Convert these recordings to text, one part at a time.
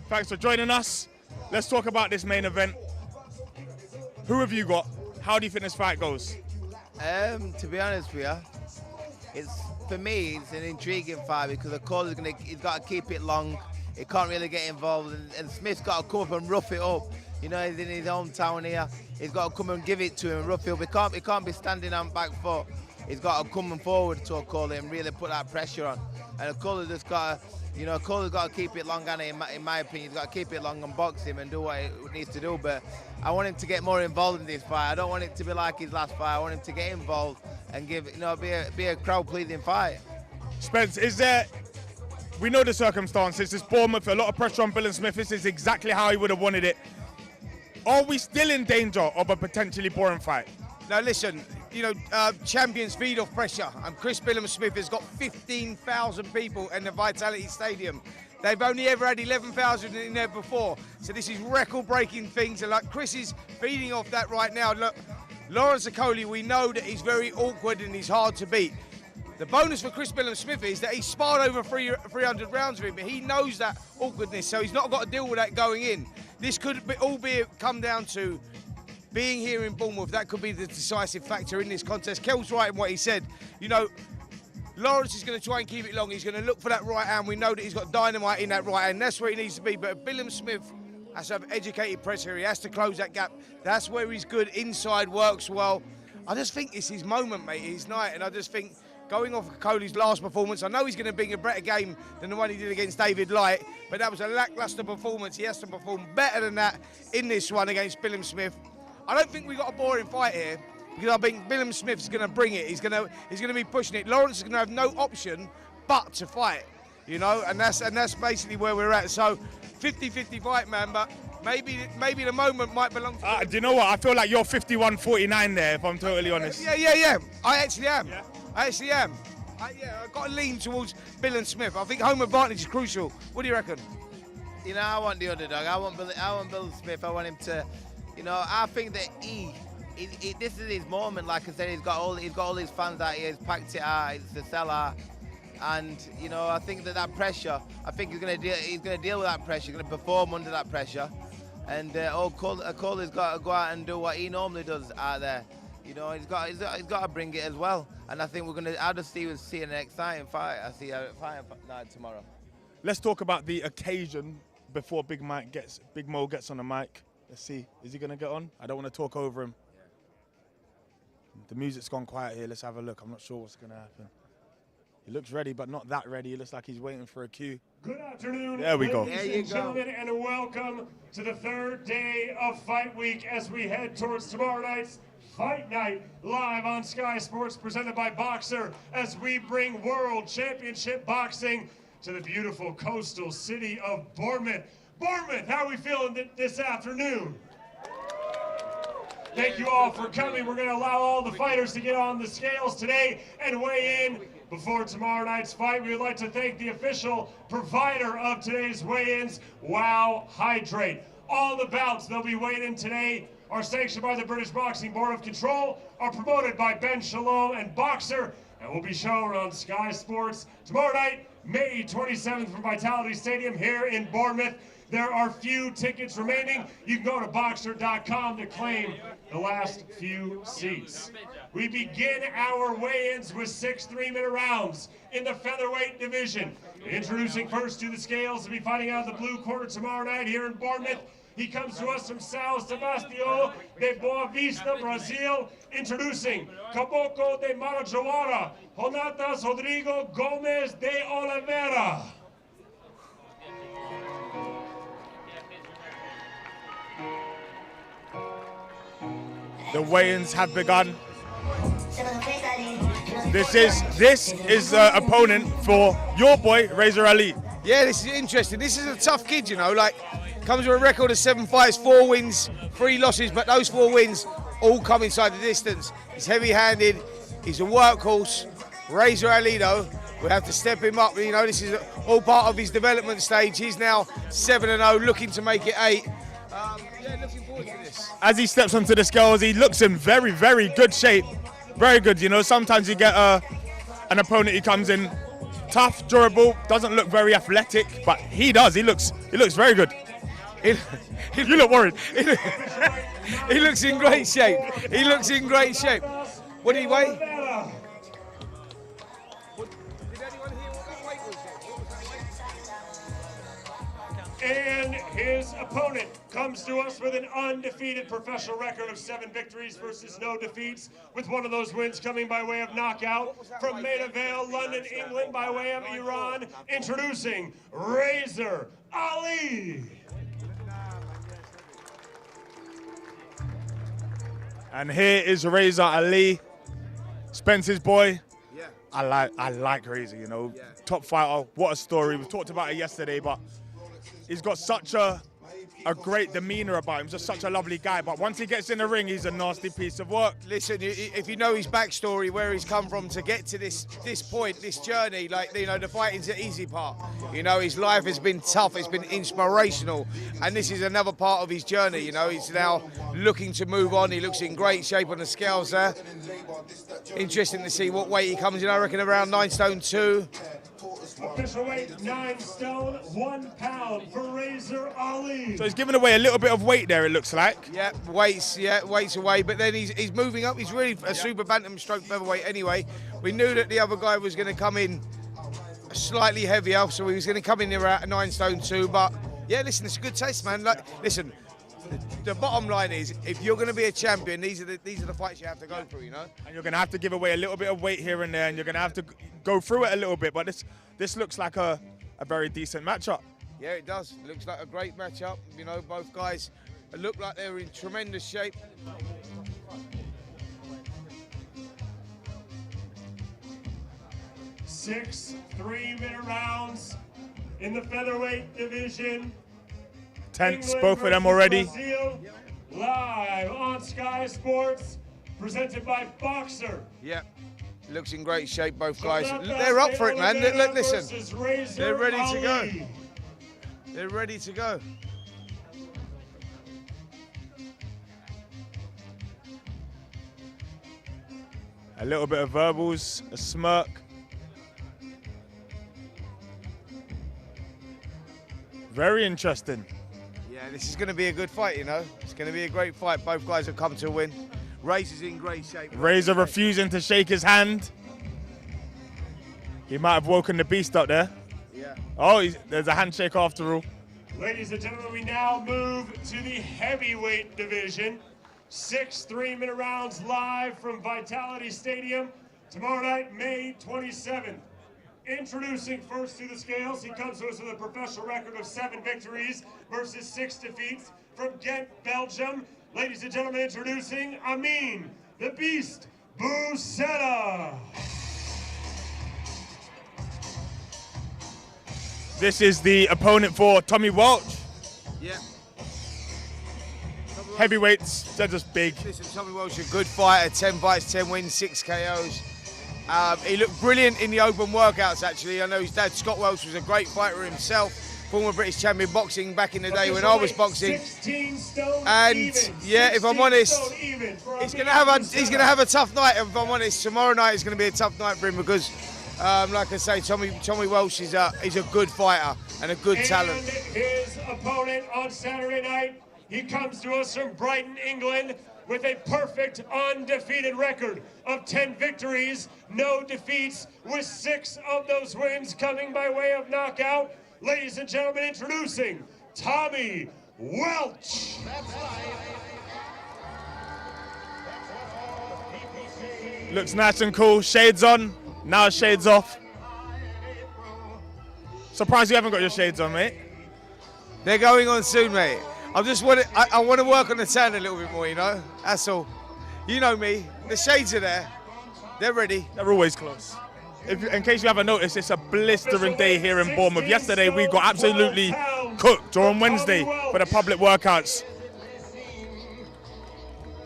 Thanks for joining us. Let's talk about this main event. Who have you got? How do you think this fight goes? To be honest with you, for me, it's an intriguing fight because Okolie he's got to keep it long. He can't really get involved, and Smith's got to come up and rough it up. You know, he's in his hometown here. He's got to come and give it to him and rough it up. He can't be standing on back foot. He's got to come forward to Okolie and really put that pressure on. And Okolie just got to, you know, Okolie's got to keep it long, and in my opinion, he's got to keep it long and box him and do what he needs to do. But I want him to get more involved in this fight. I don't want it to be like his last fight. I want him to get involved and give, you know, be a crowd-pleasing fight. Spence, we know the circumstances. It's Bournemouth, a lot of pressure on Billam-Smith. This is exactly how he would have wanted it. Are we still in danger of a potentially boring fight? Now listen, you know, champions feed off pressure, and Chris Billam-Smith has got 15,000 people in the Vitality Stadium. They've only ever had 11,000 in there before, so this is record-breaking things, and like Chris is feeding off that right now. Look, Lawrence Okolie, we know that he's very awkward and he's hard to beat. The bonus for Chris Billam-Smith is that he's sparred over 300 rounds with him, but he knows that awkwardness, so he's not got to deal with that going in. This could come down to being here in Bournemouth. That could be the decisive factor in this contest. Kel's right in what he said. You know, Lawrence is going to try and keep it long. He's going to look for that right hand. We know that he's got dynamite in that right hand. That's where he needs to be. But Billam-Smith has to have educated pressure. He has to close that gap. That's where he's good. Inside works well. I just think it's his moment, mate, his night. And I just think, going off Okolie's last performance, I know he's going to bring a better game than the one he did against David Light, but that was a lacklustre performance. He has to perform better than that in this one against Billam-Smith. I don't think we've got a boring fight here, because I think Billam-Smith's going to bring it. He's going to be pushing it. Lawrence is going to have no option but to fight, you know, and that's basically where we're at. So 50-50 fight, man, but maybe the moment might belong to do you know what? I feel like you're 51-49 there, if I'm totally honest. Yeah. I actually am. Yeah. I actually am. I've got to lean towards Billam-Smith. I think home advantage is crucial. What do you reckon? You know, I want the underdog. I want Billam-Smith. I want him to, you know, I think that this is his moment. Like I said, he's got all his fans out here. He's packed it out. He's the seller, and you know, I think that pressure. I think he's going to deal with that pressure. He's going to perform under that pressure, and Okolie's got to go out and do what he normally does out there. You know, he's got to bring it as well. And I think I'll just see an exciting fight. I see a fight night tomorrow. Let's talk about the occasion before Big Mo gets on the mic. Let's see, is he gonna get on? I don't want to talk over him. The music's gone quiet here. Let's have a look. I'm not sure what's gonna happen. He looks ready, but not that ready. He looks like he's waiting for a cue. Good afternoon, there we go. Ladies and gentlemen, and welcome to the third day of Fight Week as we head towards tomorrow night's Fight Night live on Sky Sports, presented by Boxer, as we bring World Championship Boxing to the beautiful coastal city of Bournemouth. Bournemouth, how are we feeling this afternoon? Thank you all for coming. We're going to allow all the fighters to get on the scales today and weigh in before tomorrow night's fight. We would like to thank the official provider of today's weigh-ins, Wow Hydrate. All the bouts they'll be weighed in today are sanctioned by the British Boxing Board of Control, are promoted by Ben Shalom and Boxer, and will be shown on Sky Sports tomorrow night, May 27th from Vitality Stadium here in Bournemouth. There are few tickets remaining. You can go to Boxer.com to claim the last few seats. We begin our weigh-ins with 6 3-minute rounds in the featherweight division. Introducing first to the scales to be fighting out of the blue corner tomorrow night here in Bournemouth. He comes to us from São Sebastião de Boa Vista, Brazil. Introducing Caboclo de Marajoara, Jonatas Rodrigo Gomes de Oliveira. The weigh-ins have begun. This is the opponent for your boy, Razor Ali. Yeah, this is interesting. This is a tough kid, you know, like, comes with a record of 7 fights, 4 wins, 3 losses, but those 4 wins all come inside the distance. He's heavy-handed, he's a workhorse. Razor Ali, though, we have to step him up. You know, this is all part of his development stage. He's now 7-0, looking to make it 8. Yeah, looking forward to this. As he steps onto the scales, he looks in very, very good shape. Very good, you know. Sometimes you get an opponent, he comes in tough, durable, doesn't look very athletic, but he does. He looks very good. You look worried. He looks in great shape. He looks in great shape. What did he weigh? And his opponent comes to us with an undefeated professional record of 7 victories versus no defeats, with one of those wins coming by way of knockout from Maida Vale, London, England, by way of Iran. Introducing Razor Ali. And here is Razor Ali, Spence's boy. Yeah. I like Razor, you know. Top fighter, what a story. We talked about it yesterday, but he's got such a great demeanor about him, just such a lovely guy. But once he gets in the ring, he's a nasty piece of work. Listen, if you know his backstory, where he's come from to get to this point, this journey, like, you know, the fighting's the easy part. You know, his life has been tough, it's been inspirational, and this is another part of his journey. You know, he's now looking to move on. He looks in great shape on the scales there. Interesting to see what weight he comes in. I reckon around 9 stone 2. Official weight 9 stone 1 pound for Razor Ali. So he's giving away a little bit of weight there, it looks like. Yeah, weights away, but then he's moving up. He's really a super bantam stroke featherweight anyway. We knew that the other guy was going to come in slightly heavier, so he was going to come in there at 9 stone 2. But yeah, listen, it's a good taste, man. Like, listen, the bottom line is, if you're going to be a champion, these are the fights you have to go through, you know. And you're going to have to give away a little bit of weight here and there, and you're going to have to go through it a little bit. But this looks like a very decent matchup. Yeah, it does. It looks like a great matchup. You know, both guys look like they're in tremendous shape. Six 3-minute rounds in the featherweight division. Tense, England both of them versus already. Brazil, live on Sky Sports, presented by Boxer. Yeah, looks in great shape, both guys. They're up for it, man. Listen, they're ready to go. They're ready to go. A little bit of verbals, a smirk. Very interesting. Yeah, this is going to be a good fight, you know. It's going to be a great fight. Both guys have come to win. Razor's in great shape. Razor refusing to shake his hand. He might have woken the beast up there. Yeah. Oh, there's a handshake after all. Ladies and gentlemen, we now move to the heavyweight division. 6 3-minute rounds live from Vitality Stadium tomorrow night, May 27th. Introducing first to the scales, he comes to us with a professional record of 7 victories versus 6 defeats from Ghent, Belgium. Ladies and gentlemen, introducing Amin, the Beast, Busetta. This is the opponent for Tommy Welch. Yeah. Heavyweights, they're just big. Listen, Tommy Welch is a good fighter. 10 fights, 10 wins, 6 KOs. He looked brilliant in the open workouts, actually. I know his dad, Scott Welch, was a great fighter himself. Former British champion boxing back in the day when I was boxing. And yeah, if I'm honest, he's gonna have a tough night. If I'm honest, tomorrow night is gonna be a tough night for him because, like I say, Tommy Welch is a good fighter and a good talent. And his opponent on Saturday night, he comes to us from Brighton, England, with a perfect undefeated record of 10 victories, no defeats, with 6 of those wins coming by way of knockout. Ladies and gentlemen, introducing Tommy Welch. Looks nice and cool, shades on, now shades off. Surprised you haven't got your shades on, mate. They're going on soon, mate. I want to work on the tan a little bit more, you know? That's all. You know me. The shades are there. They're ready. They're always close. In case you haven't noticed, it's a blistering day here in Bournemouth. Yesterday we got absolutely cooked, or on Wednesday for the public workouts.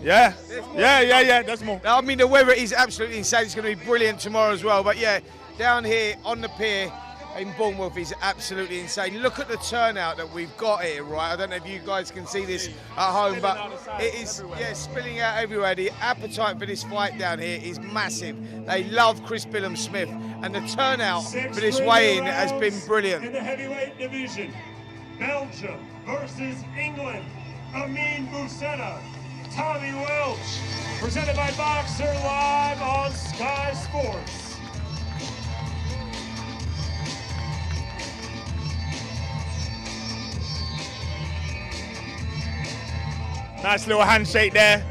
Yeah, there's more. I mean, the weather is absolutely insane. It's going to be brilliant tomorrow as well. But yeah, down here on the pier, in Bournemouth is absolutely insane. Look at the turnout that we've got here, right? I don't know if you guys can see this at home, but it is, yeah, spilling out everywhere. The appetite for this fight down here is massive. They love Chris Billam-Smith, and the turnout for this weigh-in has been brilliant. In the heavyweight division, Belgium versus England, Amin Boussena, Tommy Welch, presented by Boxer live on Sky Sports. Nice little handshake there.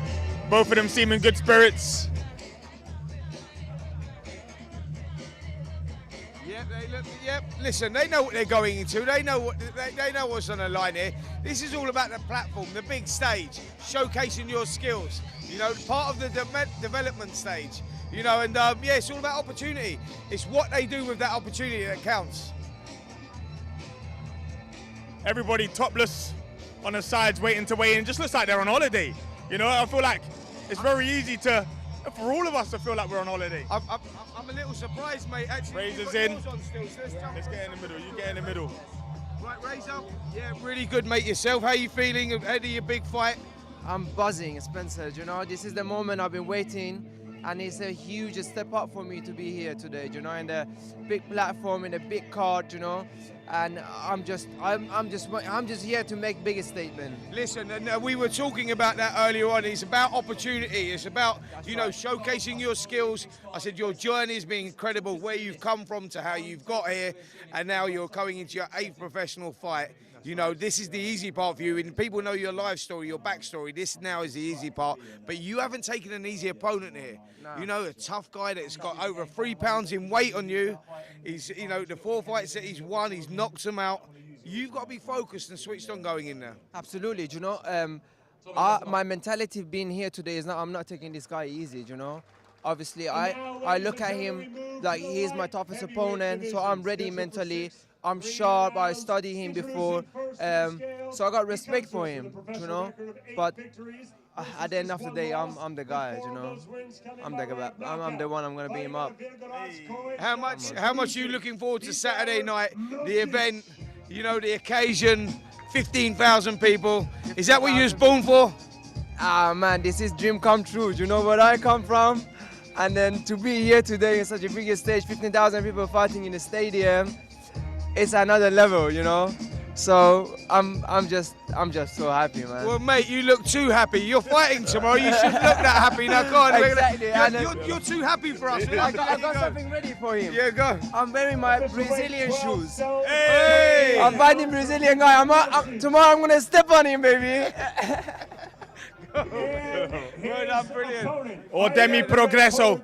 Both of them seem in good spirits. Yep. Listen, they know what they're going into. They know what's on the line here. This is all about the platform, the big stage, showcasing your skills. You know, part of the development stage. You know, and yeah, it's all about opportunity. It's what they do with that opportunity that counts. Everybody topless on the sides, waiting to weigh in. Just looks like they're on holiday. You know, I feel like it's very easy for all of us to feel like we're on holiday. I'm a little surprised, mate. Actually, Razor's in. On still, so Let's get in the middle. You get in the middle. Right, Razor. Yeah, really good, mate. Yourself, how you feeling ahead of your big fight? I'm buzzing, Spencer. You know, this is the moment I've been waiting, and it's a huge step up for me to be here today. You know, in the big platform, in the big card. You know, and I'm just here to make big statement. Listen, and we were talking about that earlier on. It's about opportunity. It's about showcasing your skills. I said your journey has been incredible. Where you've come from to how you've got here, and now you're going into your 8th professional fight. You know, this is the easy part for you, and people know your life story, your backstory. This now is the easy part, but you haven't taken an easy opponent here. No. You know, a tough guy that's got over 3 pounds in weight on you. He's, you know, the 4 fights that he's won, he's knocked them out. You've got to be focused and switched on going in there. Absolutely, you know, my mentality being here today is I'm not taking this guy easy, you know. Obviously, I look at him like he's my toughest opponent, so I'm ready mentally. I'm sharp, I studied him before, so I got respect for him, you know, but at the end of the day, I'm the guy, you know, I'm the one, I'm going to beat him up. How much are you looking forward to Saturday night, the event, you know, the occasion, 15,000 people, is that what you was born for? Ah man, this is dream come true, you know where I come from, and then to be here today in such a big stage, 15,000 people fighting in the stadium, it's another level, you know. So I'm just so happy, man. Well, mate, you look too happy. You're fighting tomorrow. You shouldn't look that happy. Now, go on. Exactly. You're too happy for us. I got something ready for him. Yeah, go. I'm wearing my Brazilian shoes. Hey! I'm fighting Brazilian guy. Tomorrow I'm gonna step on him, baby. Well done, brilliant. Or Demi Progresso.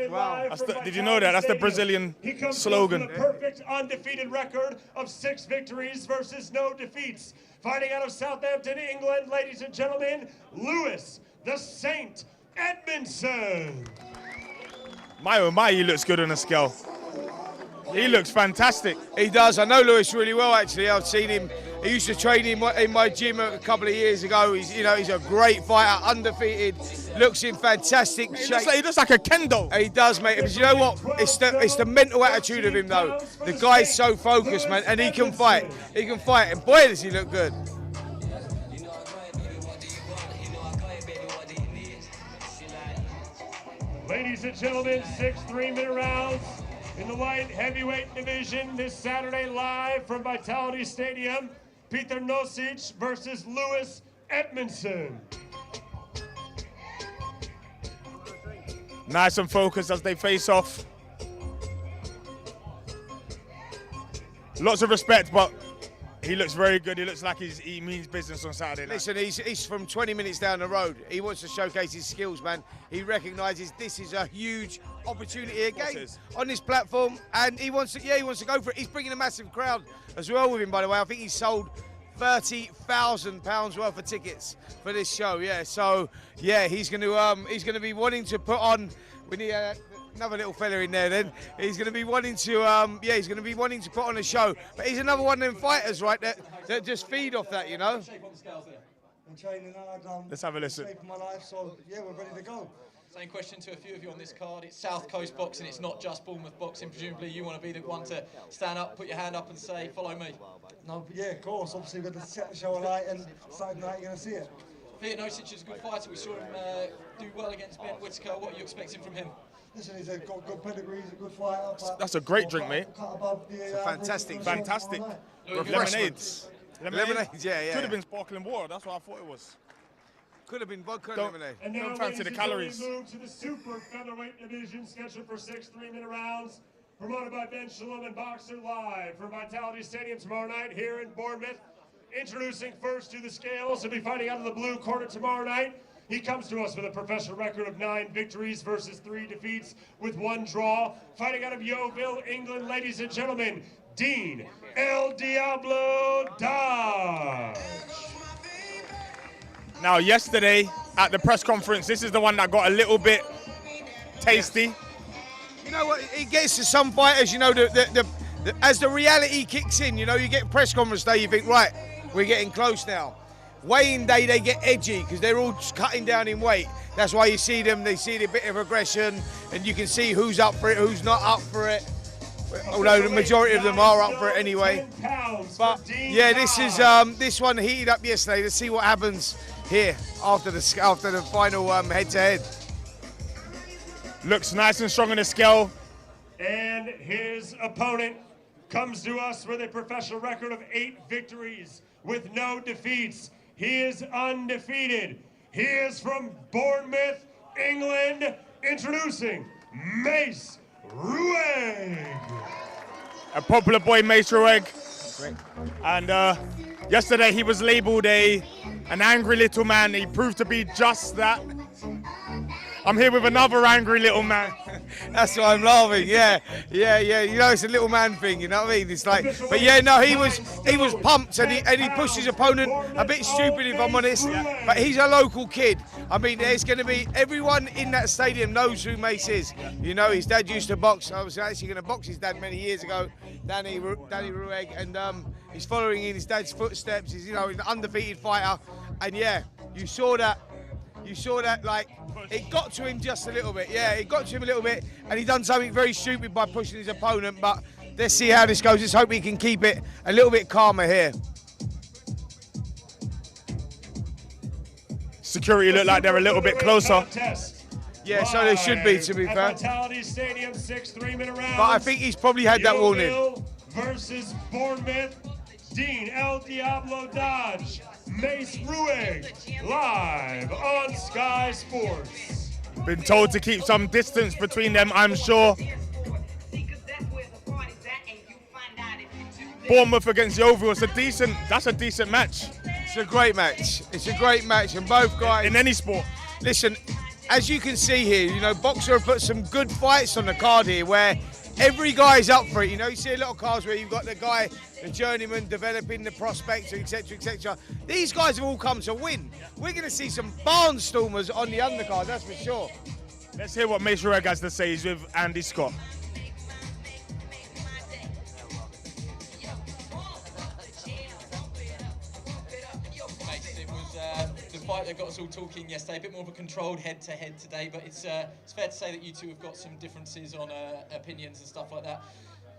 Wow. Did you know that? That's the Brazilian slogan. He comes from a perfect undefeated record of 6 victories versus no defeats. Fighting out of Southampton, England, ladies and gentlemen, Lewis the Saint Edmondson. My oh my, he looks good on the scale. He looks fantastic. He does. I know Lewis really well, actually. I've seen him. He used to train in my gym a couple of years ago. He's a great fighter, undefeated. Looks in fantastic shape. He looks like a kendo. He does, mate. But you know what? It's the mental attitude of him, though. The guy's so focused, man, and he can fight. He can fight, and boy, does he look good. Ladies and gentlemen, 6 3-minute rounds in the light heavyweight division this Saturday live from Vitality Stadium. Peter Nosic versus Lewis Edmondson. Nice and focused as they face off. Lots of respect, but he looks very good. He looks like he means business on Saturday night. Listen, he's from 20 minutes down the road. He wants to showcase his skills, man. He recognises this is a huge opportunity again on this platform, and he wants to go for it. He's bringing a massive crowd as well with him, by the way. I think he's sold £30,000 worth of tickets for this show. Yeah, so yeah, he's going to be wanting to put on. We need another little fella in there. Then he's going to be wanting to put on a show. But he's another one of them fighters, right? That just feed off that, you know. Been training hard. Let's have a listen. Saving my life, so yeah, we're ready to go. Same question to a few of you on this card. It's South Coast boxing, it's not just Bournemouth boxing. Presumably you want to be the one to stand up, put your hand up and say, follow me. No, but yeah, of course. Obviously, we're going to set the show alight, and Saturday night you're going to see it. Peter Nosic is a good fighter. We saw him do well against Ben Whittaker. What are you expecting from him? Listen, he's got good pedigree, he's a good fighter. That's a great drink, mate. It's fantastic. Fantastic. Refreshments. Lemonades, yeah. Could have been sparkling water. That's what I thought it was. Could have been vodka and lemonade. And now, Don't fancy the calories. We move to the super featherweight division, scheduled for 6 3-minute rounds. Promoted by Ben Shalom and Boxer live from Vitality Stadium tomorrow night here in Bournemouth. Introducing first to the scales, he'll be fighting out of the blue corner tomorrow night. He comes to us with a professional record of 9 victories versus 3 defeats with 1 draw. Fighting out of Yeovil, England, ladies and gentlemen, Dean El Diablo Dodge. Now, yesterday at the press conference, this is the one that got a little bit tasty. You know what? It gets to some fighters, you know, as the reality kicks in, you know, you get press conference day, you think, right, we're getting close now. Weigh-in day, they get edgy because they're all just cutting down in weight. That's why you see them, they see the bit of aggression, and you can see who's up for it, who's not up for it. Although the majority of them are up for it anyway. But yeah, this one heated up yesterday. Let's see what happens here after the final head-to-head. Looks nice and strong on the scale. And his opponent comes to us with a professional record of 8 victories with no defeats. He is undefeated. He is from Bournemouth, England. Introducing Mace Rueg. A popular boy, Mace Rueg. And yesterday he was labelled an angry little man. He proved to be just that. I'm here with another angry little man. That's why I'm laughing. Yeah. You know, it's a little man thing. You know what I mean? It's like, but yeah, no, he was pumped, and he pushed his opponent a bit stupid, if I'm honest. But he's a local kid. I mean, there's going to be everyone in that stadium knows who Mace is. You know, his dad used to box. I was actually going to box his dad many years ago, Danny Rueg, and he's following in his dad's footsteps. He's, you know, an undefeated fighter, and yeah, you saw that, like, it got to him just a little bit. Yeah, it got to him a little bit, and he done something very stupid by pushing his opponent, but let's see how this goes. Let's hope he can keep it a little bit calmer here. Security look like they're a little bit closer. Yeah, so they should be, to be fair. Vitality Stadium, 6 3-minute rounds. But I think he's probably had that warning. Yeovil versus Bournemouth, Dean El Diablo Dodge, Mace Rueg, live on Sky Sports. Been told to keep some distance between them, I'm sure. Bournemouth against Yeovil, that's a decent match. It's a great match. It's a great match, and both guys. In any sport. Listen, as you can see here, you know, Boxer have put some good fights on the card here where every guy's up for it. You know, you see a lot of cards where you've got the guy, the journeyman, developing the prospects, etc., etc. These guys have all come to win. We're going to see some barnstormers on the undercard, that's for sure. Let's hear what Mace Rueg has to say. He's with Andy Scott. Fight that got us all talking yesterday, a bit more of a controlled head-to-head today, but it's fair to say that you two have got some differences on opinions and stuff like that.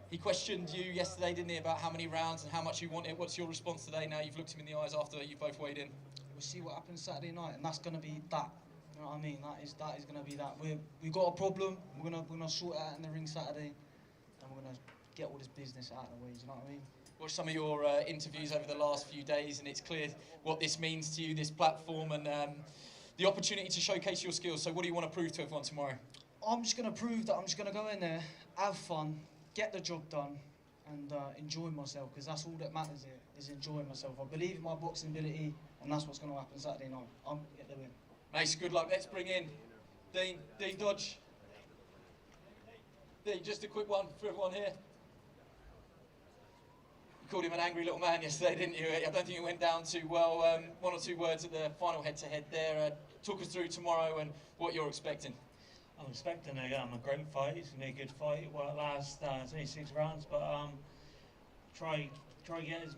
He questioned you yesterday, didn't he, about how many rounds and how much you want it. What's your response today now you've looked him in the eyes after you both weighed in? We'll see what happens Saturday night, and that's going to be that. You know what I mean? That is going to be that. We've got a problem. We're gonna sort it out in the ring Saturday, and we're gonna get all this business out of the way. Do you know what I mean? Watched some of your interviews over the last few days, and it's clear what this means to you, this platform, and the opportunity to showcase your skills. So what do you want to prove to everyone tomorrow? I'm just going to prove that I'm just going to go in there, have fun, get the job done, and enjoy myself, because that's all that matters here, is enjoying myself. I believe in my boxing ability, and that's what's going to happen Saturday night. I'm going to get the win. Mace, good luck. Let's bring in Dean Dodge. Dean, just a quick one for everyone here. You called him an angry little man yesterday, didn't you? I don't think it went down too well. 1 or 2 words at the final head-to-head there. Talk us through tomorrow and what you're expecting. I'm expecting a great fight. It's going to be a good fight. It won't last 26 rounds, but try get as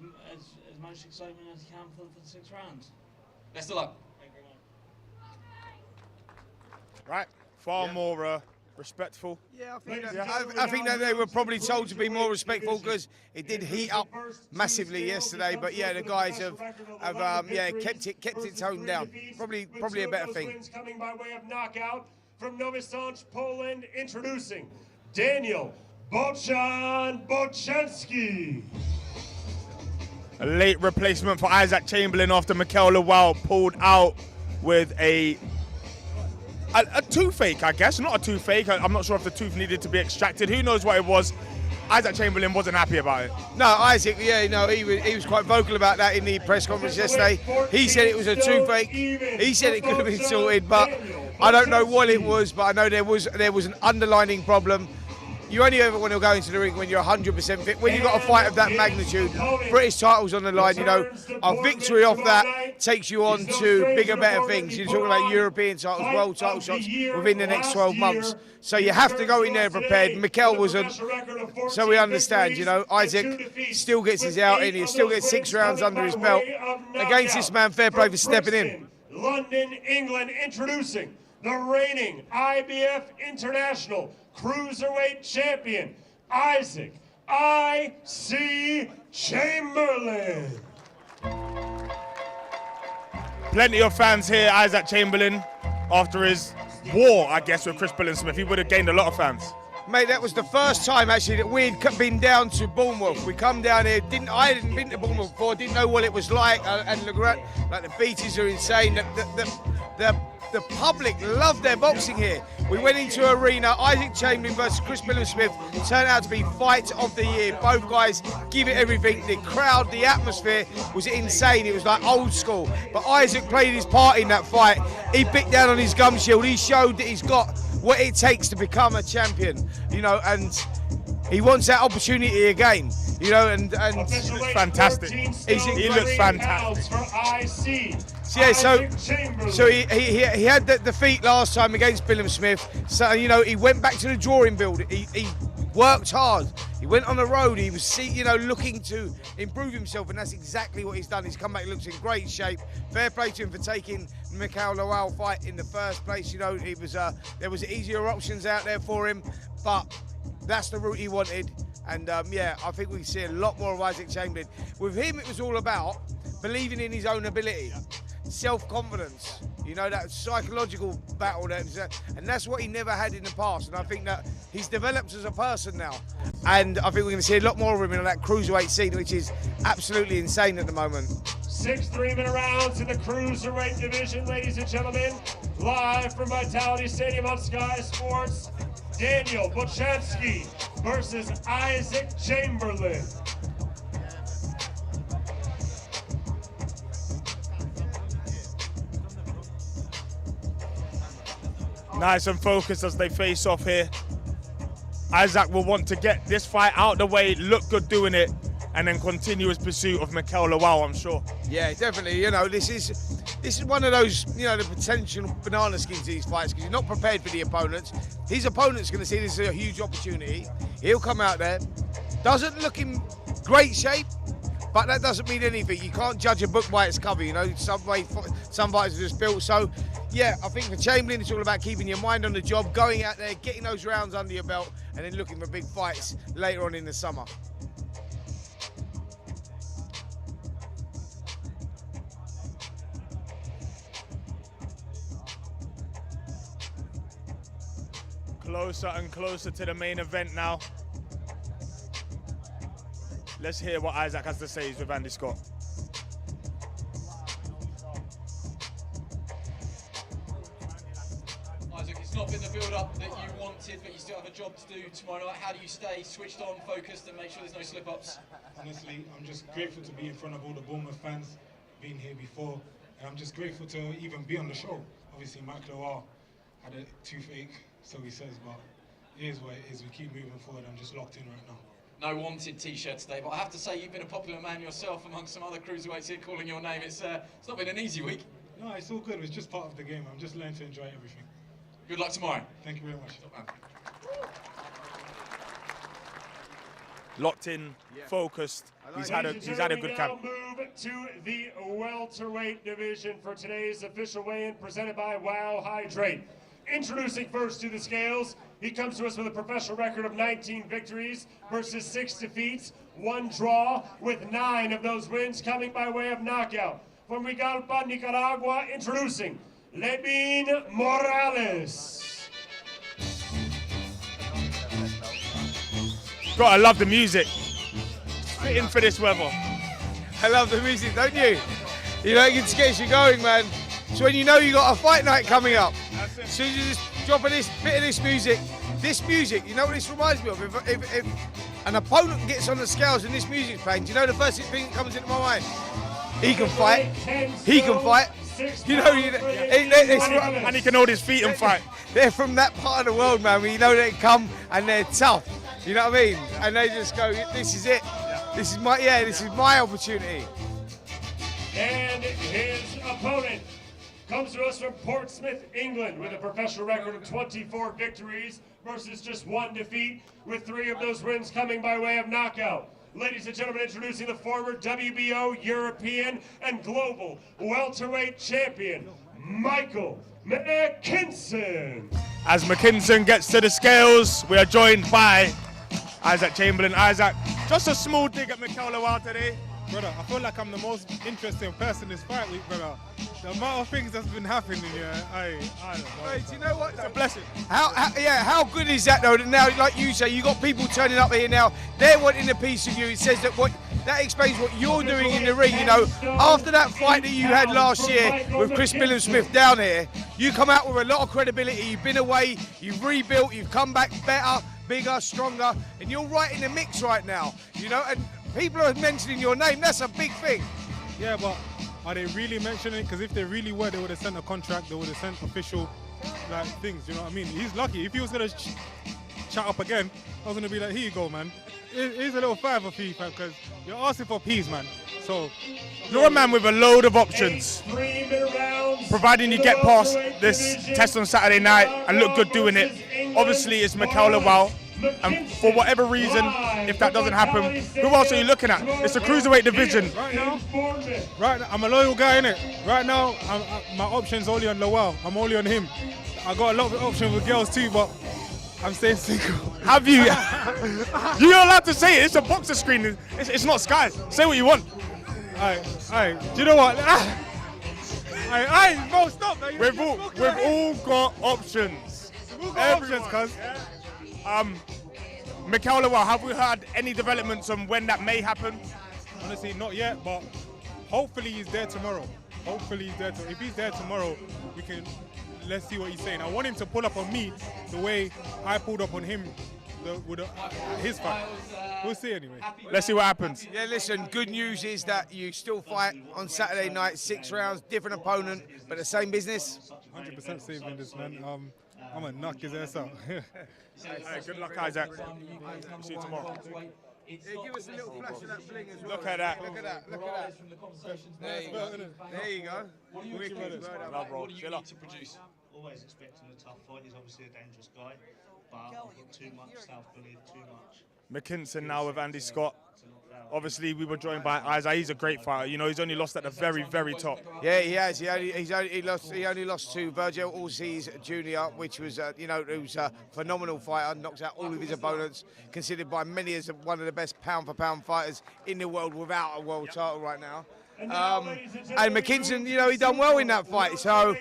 much excitement as you can for the 6 rounds. Best of luck. Right, far more respectful. Yeah, I think that they were probably told to be more respectful because it did heat up massively yesterday. But yeah, the guys have kept it toned down. Probably a better thing. Coming by way of knockout from Nowy Sącz, Poland, introducing Daniel Bochanski. A late replacement for Isaac Chamberlain after Mikel Lawal pulled out with a toothache, I guess. Not a toothache. I'm not sure if the tooth needed to be extracted. Who knows what it was. Isaac Chamberlain wasn't happy about it. No, Isaac, he was quite vocal about that in the press conference yesterday. He said it was a toothache. He said it could have been sorted, but I don't know what it was, but I know there was an underlining problem. You only ever want to go into the ring when you're 100% fit. When you've got a fight of that magnitude, British titles on the line, a victory off that takes you on to bigger, better things. You're talking about European titles, world title shots within the next 12 months. So you have to go in there prepared. Mikel wasn't, so we understand, Isaac still gets his out in, he still gets 6 rounds under his belt. Against this man, fair play for stepping in. London, England, introducing the reigning IBF International Cruiserweight Champion, Isaac I.C. Chamberlain. Plenty of fans here, Isaac Chamberlain, after his war, I guess, with Chris Billam-Smith. He would have gained a lot of fans. Mate, that was the first time actually that we'd been down to Bournemouth. We come down here, I hadn't been to Bournemouth before, didn't know what it was like, and like the beaches are insane. The public love their boxing here. We went into arena, Isaac Chamberlain versus Chris Billam-Smith turned out to be fight of the year. Both guys give it everything. The crowd, the atmosphere was insane. It was like old school. But Isaac played his part in that fight. He bit down on his gum shield. He showed that he's got what it takes to become a champion, and he wants that opportunity again, and he looks fantastic. He looks fantastic. Yeah, so he had the defeat last time against Billam-Smith. So he went back to the drawing board. He worked hard. He went on the road. He was looking to improve himself, and that's exactly what he's done. He's come back, looks in great shape. Fair play to him for taking Mikel Lawal fight in the first place. There was easier options out there for him, but that's the route he wanted. And I think we see a lot more of Isaac Chamberlain. With him, it was all about believing in his own ability. Self-confidence, that psychological battle and that's what he never had in the past, and I think that he's developed as a person now, and I think we're going to see a lot more of him in that cruiserweight scene, which is absolutely insane at the moment. 6 3-minute rounds in the cruiserweight division, ladies and gentlemen, live from Vitality Stadium on Sky Sports. Daniel Bochanski versus Isaac Chamberlain. Nice and focused as they face off here. Isaac will want to get this fight out the way, look good doing it, and then continue his pursuit of Mikel Lawal, I'm sure. Yeah, definitely. This is one of those, the potential banana skins in these fights, because you're not prepared for the opponents. His opponent's going to see this as a huge opportunity. He'll come out there, doesn't look in great shape, but that doesn't mean anything. You can't judge a book by its cover, Some fighters are just built. So, yeah, I think for Chamberlain, it's all about keeping your mind on the job, going out there, getting those rounds under your belt, and then looking for big fights later on in the summer. Closer and closer to the main event now. Let's hear what Isaac has to say with Andy Scott. Isaac, it's not been the build-up that you wanted, but you still have a job to do tomorrow night. How do you stay switched on, focused, and make sure there's no slip-ups? Honestly, I'm just grateful to be in front of all the Bournemouth fans, being here before, and I'm just grateful to even be on the show. Obviously, Mikel Lawal had a toothache, so he says, but it is what it is. We keep moving forward. I'm just locked in right now. No wanted t-shirt today, but I have to say you've been a popular man yourself amongst some other cruiserweights here calling your name. It's not been an easy week. No, it's all good. It's just part of the game. I'm just learning to enjoy everything. Good luck tomorrow. Thank you very much. Locked in, focused. He's had a good camp. We now move to the welterweight division for today's official weigh-in presented by Wow Hydrate. Introducing first to the scales, he comes to us with a professional record of 19 victories versus 6 defeats, 1 draw, with 9 of those wins coming by way of knockout. From Migalpa, Nicaragua, introducing Levin Morales. Gotta love the music. Fitting for this weather. I love the music, don't you? You know, it gets you going, man. So when you know you got a fight night coming up, as soon as you just drop a bit of this music, you know what this reminds me of? If an opponent gets on the scales and this music's playing, do you know the first thing that comes into my mind? He can fight. He can fight. You know, and he can hold his feet and fight. They're from that part of the world, man, where you know they come and they're tough. You know what I mean? And they just go, this is it. This is my opportunity. And his opponent comes to us from Portsmouth, England, with a professional record of 24 victories versus just 1 defeat, with 3 of those wins coming by way of knockout. Ladies and gentlemen, introducing the former WBO, European, and global welterweight champion, Michael McKinson. As McKinson gets to the scales, we are joined by Isaac Chamberlain. Isaac, just a small dig at Mikel Lawal today. Brother, I feel like I'm the most interesting person this fight week, brother. The amount of things that's been happening here, I don't know. Hey, do you know what? It's a blessing. How good is that though? That now, like you say, you got people turning up here now. They're wanting a piece of you. It says that that explains what you're doing in the ring. You know, after that fight that you had last year with Chris Billam-Smith down here, you come out with a lot of credibility. You've been away, you've rebuilt, you've come back better, bigger, stronger, and you're right in the mix right now. You know, and people are mentioning your name. That's a big thing. Yeah, but are they really mentioning it? Because if they really were, they would have sent a contract, they would have sent official things, you know what I mean? He's lucky. If he was going to chat up again, I was going to be like, here you go, man. Here's a little favour for you, fam, because you're asking for peace, man. So you're a man with a load of options. Providing you get past this test on Saturday night and look good doing it. Obviously, it's Mikel Lawal. And for whatever reason, if that doesn't happen, who else are you looking at? It's the cruiserweight division. Right now, I'm a loyal guy, innit? Right now, my option's only on Lawal. I'm only on him. I got a lot of options with girls too, but I'm staying single. Have you? You're allowed to say it. It's a boxer screen. It's not Sky. Say what you want. Alright. Do you know what? Bro, stop. Man. We've all got options. Options, cuz. Mikel Lawal, have we heard any developments on when that may happen? Honestly, not yet, but hopefully he's there tomorrow. If he's there tomorrow, let's see what he's saying. I want him to pull up on me the way I pulled up on him with his fight. We'll see anyway. Let's see what happens. Yeah, listen, good news is that you still fight on Saturday night, 6 rounds, different opponent, but the same business. 100% same business, man. I'm gonna knock his ass out. Hey, good luck, Isaac. See you tomorrow. Yeah, give us a little flash of that bling as well. Look at that. Look at that. There you go. There you go. What do you need to produce? Always expecting a tough fight. He's obviously a dangerous guy, but I've got too much self-belief, too much. McKinson now with Andy Scott. Obviously, we were joined by Isaac. He's a great fighter. You know, he's only lost at the very, very top. Yeah, he has. He only lost to Virgil Ortiz Jr., which was, who was a phenomenal fighter. Knocked out all of his opponents. Considered by many as one of the best pound-for-pound fighters in the world without a world title right now. And McKinson, he done well in that fight. So,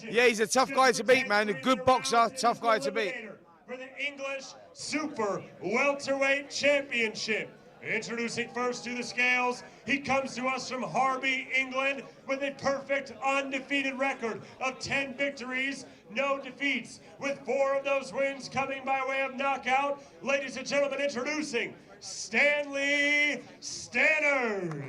yeah, he's a tough guy to beat, man. A good boxer, tough guy to beat. For the English Super Welterweight Championship. Introducing first to the scales, he comes to us from Harby, England, with a perfect undefeated record of 10 victories, no defeats, with 4 of those wins coming by way of knockout. Ladies and gentlemen, introducing Stanley Stannard.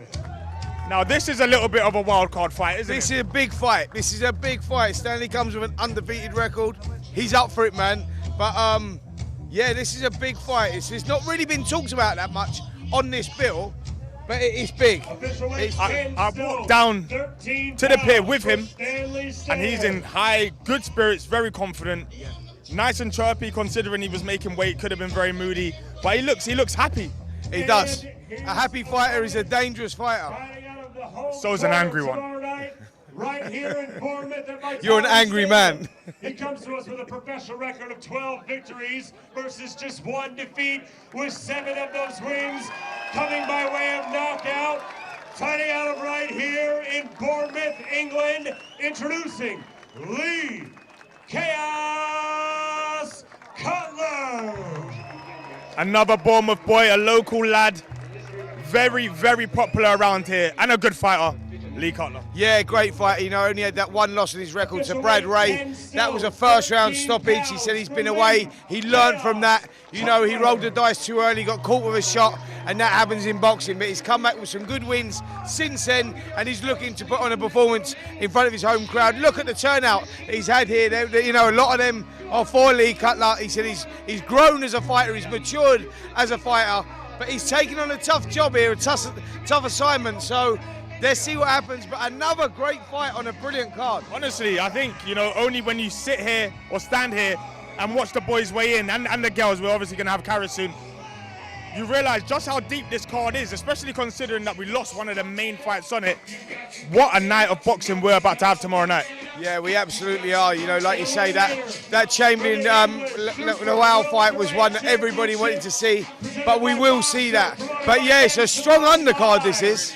Now, this is a little bit of a wild card fight, isn't it? This is a big fight. This is a big fight. Stanley comes with an undefeated record. He's up for it, man. But, yeah, this is a big fight. It's not really been talked about that much on this bill, but it is big. I walked down to the pier with him, and he's in good spirits, very confident, nice and chirpy considering he was making weight, could have been very moody, but he looks happy. He does. A happy fighter is a dangerous fighter. So is an angry one. right here in Bournemouth. You're an angry man. He comes to us with a professional record of 12 victories versus just 1 defeat, with 7 of those wins coming by way of knockout. Fighting out of right here in Bournemouth, England, introducing Lee Chaos Cutler. Another Bournemouth boy, a local lad. Very, very popular around here and a good fighter, Lee Cutler. Yeah, great fight. You know, only had that 1 loss in his record to Brad Ray. That was a first round stoppage. He said he's been away. He learned from that. You know, he rolled the dice too early, got caught with a shot, and that happens in boxing. But he's come back with some good wins since then, and he's looking to put on a performance in front of his home crowd. Look at the turnout he's had here. You know, a lot of them are for Lee Cutler. He said he's grown as a fighter, he's matured as a fighter, but he's taken on a tough job here, a tough assignment. So let's see what happens. But another great fight on a brilliant card. Honestly, I think, you know, only when you sit here or stand here and watch the boys weigh in, and the girls, we're obviously going to have Karis soon, you realise just how deep this card is, especially considering that we lost one of the main fights on it. What a night of boxing we're about to have tomorrow night. Yeah, we absolutely are. You know, like you say, that Chamberlain Lowell fight was one that everybody wanted to see, but we will see that. But yeah, it's a strong undercard, this is.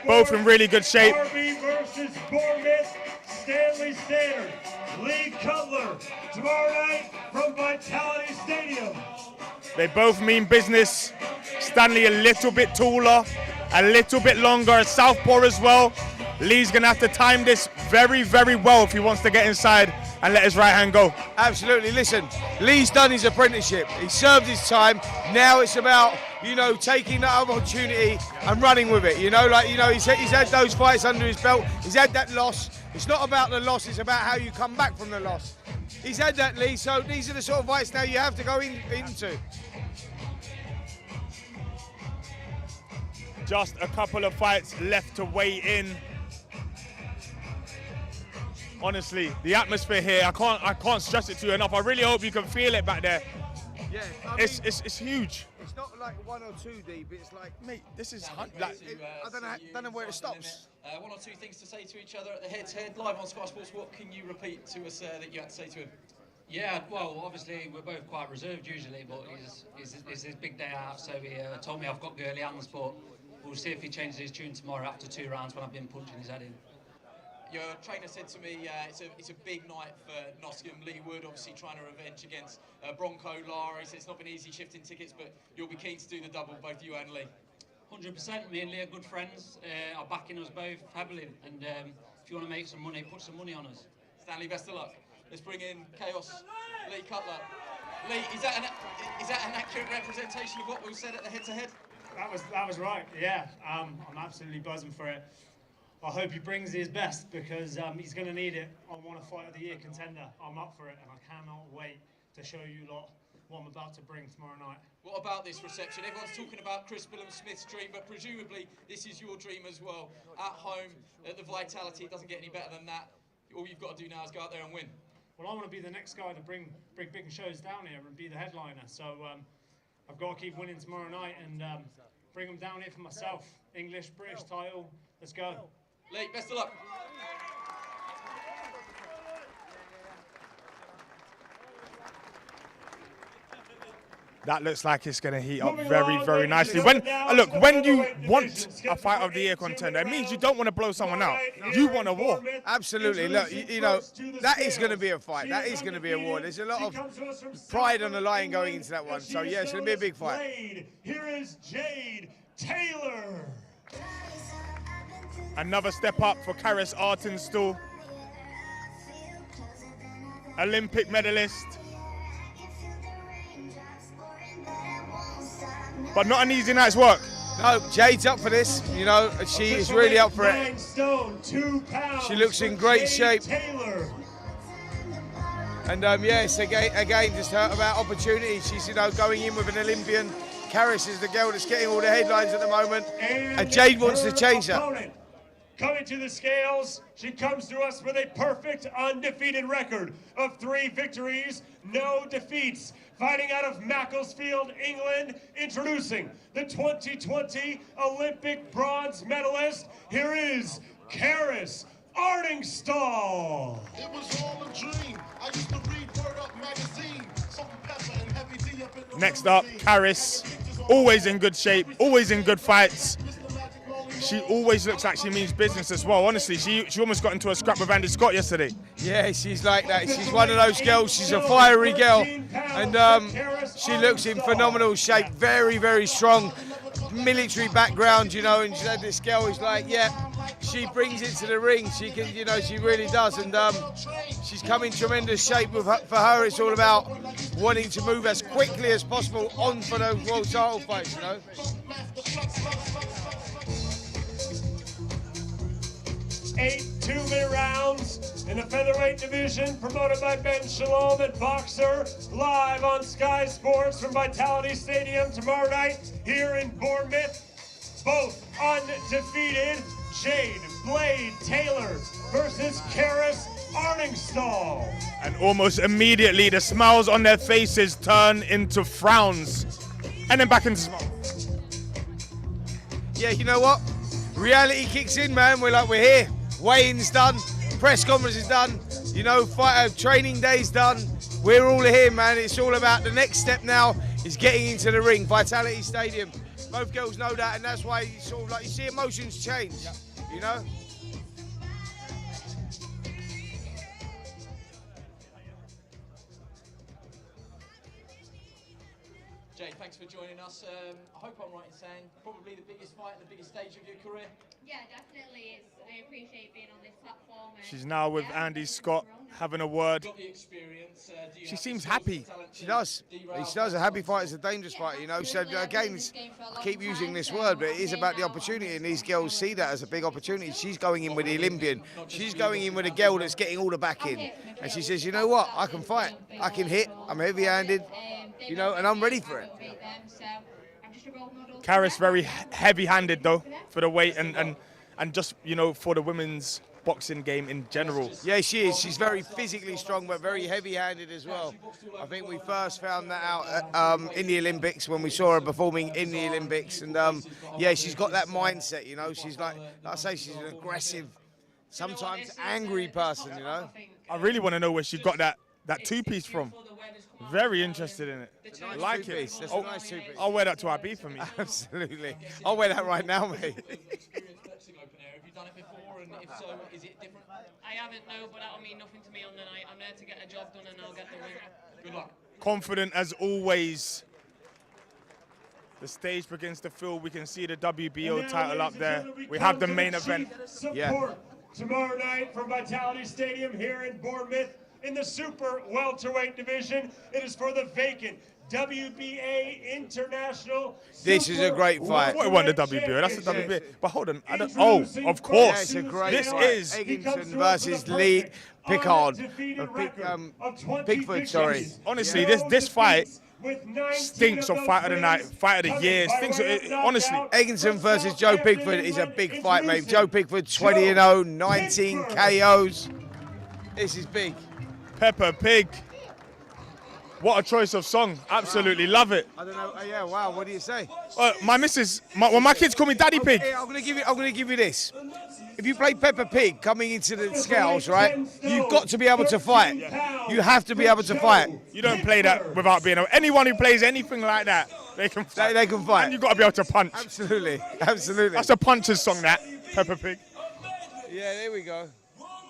Both in really good shape. Derby versus Bournemouth, Stanley Standard, Lee Cutler, tomorrow night from Vitality Stadium. They both mean business. Stanley a little bit taller, a little bit longer, a southpaw as well. Lee's gonna have to time this very, very well if he wants to get inside and let his right hand go. Absolutely. Listen, Lee's done his apprenticeship. He served his time. Now it's about, you know, taking that opportunity and running with it. You know, like, you know, he's had those fights under his belt. He's had that loss. It's not about the loss, it's about how you come back from the loss. He's had that, Lee, so these are the sort of fights now you have to go into. Just a couple of fights left to weigh in. Honestly, the atmosphere here, I can't stress it to you enough. I really hope you can feel it back there. Yeah, I mean, it's huge. It's not like 1 or 2 deep. It's like, mate, this is I don't know where it stops. 1 or 2 things to say to each other at the head-to-head live on Sky Sports. What can you repeat to us that you had to say to him? Yeah, well, obviously we're both quite reserved usually, but it's his big day out, so he told me I've got girly hands, but we'll see if he changes his tune tomorrow after 2 rounds when I've been punching his head in. Your trainer said to me it's a big night for Nottingham. Lee Wood obviously trying to revenge against Bronco Lara. He said it's not been easy shifting tickets, but you'll be keen to do the double, both you and Lee. 100%. Me and Lee are good friends, are backing us both heavily, and if you want to make some money, put some money on us. Stanley, best of luck. Let's bring in Chaos Lee Cutler. Lee, is that an accurate representation of what was said at the head-to-head? That was right. Yeah, I'm absolutely buzzing for it. I hope he brings his best, because he's going to need it. I want a Fight of the Year contender. I'm up for it, and I cannot wait to show you lot what I'm about to bring tomorrow night. What about this reception? Everyone's talking about Chris Billam-Smith's dream, but presumably this is your dream as well. At home, at the Vitality, it doesn't get any better than that. All you've got to do now is go out there and win. Well, I want to be the next guy to bring big shows down here and be the headliner. So I've got to keep winning tomorrow night and bring them down here for myself. English, British title. Let's go. Lee, best of luck. That looks like it's going to heat up very, very nicely. When you want a Fight of the Year contender, it means you don't want to blow someone out. You want a war. Absolutely. Look, you know, that is going to be a fight. That is going to be a war. There's a lot of pride on the line going into that one. So, yeah, it's going to be a big fight. Here is Jade Taylor. Another step up for Karis Artenstall. Olympic medalist. But not an easy night's work. No, Jade's up for this. You know, she is really up for it. She looks in great shape. And yeah, it's again just about opportunity. She's, you know, going in with an Olympian. Karis is the girl that's getting all the headlines at the moment. And Jade wants to change that. Coming to the scales, she comes to us with a perfect undefeated record of 3 victories, no defeats. Fighting out of Macclesfield, England, introducing the 2020 Olympic bronze medalist. Here is Karis Arningstall. It was all a dream. I used to read Word Up magazine. Salt and pepper and heavy D up in the Next up, Karis. Always in good shape, always in good fights. She always looks like she means business as well. Honestly, she almost got into a scrap with Andy Scott yesterday. Yeah, she's like that. She's one of those girls. She's a fiery girl, and she looks in phenomenal shape. Very, very strong, military background, you know. And this girl is like, yeah, she brings it to the ring. She can, you know, she really does. And she's come in tremendous shape. For her, it's all about wanting to move as quickly as possible on for those world title fights, you know. 8 2-minute rounds in the featherweight division, promoted by Ben Shalom and Boxer, live on Sky Sports from Vitality Stadium tomorrow night here in Bournemouth. Both undefeated, Jade Blade Taylor versus Karis Arningstall. And almost immediately, the smiles on their faces turn into frowns, and then back into smiles. Yeah, you know what? Reality kicks in, man. We're here. Weigh-in's done, press conference is done, you know, training day's done. We're all here, man. It's all about the next step now is getting into the ring, Vitality Stadium. Both girls know that, and that's why you sort of like you see emotions change, you know. Jay, thanks for joining us. I hope I'm right in saying probably the biggest fight, the biggest stage of your career. Yeah, definitely. I appreciate being on this platform. She's now with Andy Scott, having a word. Got the experience. She seems happy. She does. She does. A happy fight is a dangerous fight, you know. So again, I keep using this word, but it is about the opportunity, and these girls see that as a big opportunity. She's going in with the Olympian. She's going in with a girl that's getting all the backing, and she says, you know what? I can fight. I can hit. I'm heavy-handed, you know, and I'm ready for it. Karis very heavy-handed though for the weight and just, you know, for the women's boxing game in general. Yeah, she is. She's very physically strong, but very heavy-handed as well. I think we first found that out in the Olympics when we saw her performing in the Olympics. And yeah, she's got that mindset, you know. She's like I say, she's an aggressive, sometimes angry person, you know. I really want to know where she got that two-piece from. Very interested in it. Nice like two-piece. it. That's a nice two-piece. I'll wear that to IB for me. Absolutely. I'll wear that right now, mate. Have you done it before, and if so, is it different? I haven't, no, but that'll mean nothing to me on the night. I'm there to get a job done, and I'll get the win. Good luck. Confident as always. The stage begins to fill. We can see the WBO title up there. We have the main event. Support tomorrow night from Vitality Stadium here in Bournemouth. In the super welterweight division, it is for the vacant WBA International. This is a great fight. What won the WBO? That's the WBA. But hold on. Oh, of course. Yeah, it's a great this fight. is Egginton versus Lee Pickard. Pickford, sorry. Honestly, this fight stinks of fight of the night, fight of the year. Stinks of, honestly. Egginton versus Joe Pickford is a big fight, mate. Joe Pickford 20-0, 19 KOs. This is big. Peppa Pig. What a choice of song. Absolutely love it. I don't know. Yeah, wow. What do you say? My missus, when my kids call me Daddy Pig. I'm gonna give you this. If you play Peppa Pig coming into the scales, right, you've got to be able to fight. You have to be able to fight. You don't play that without being anyone who plays anything like that, they can fight. They can fight. And you've got to be able to punch. Absolutely. Absolutely. That's a puncher's song, that. Peppa Pig. Yeah, there we go.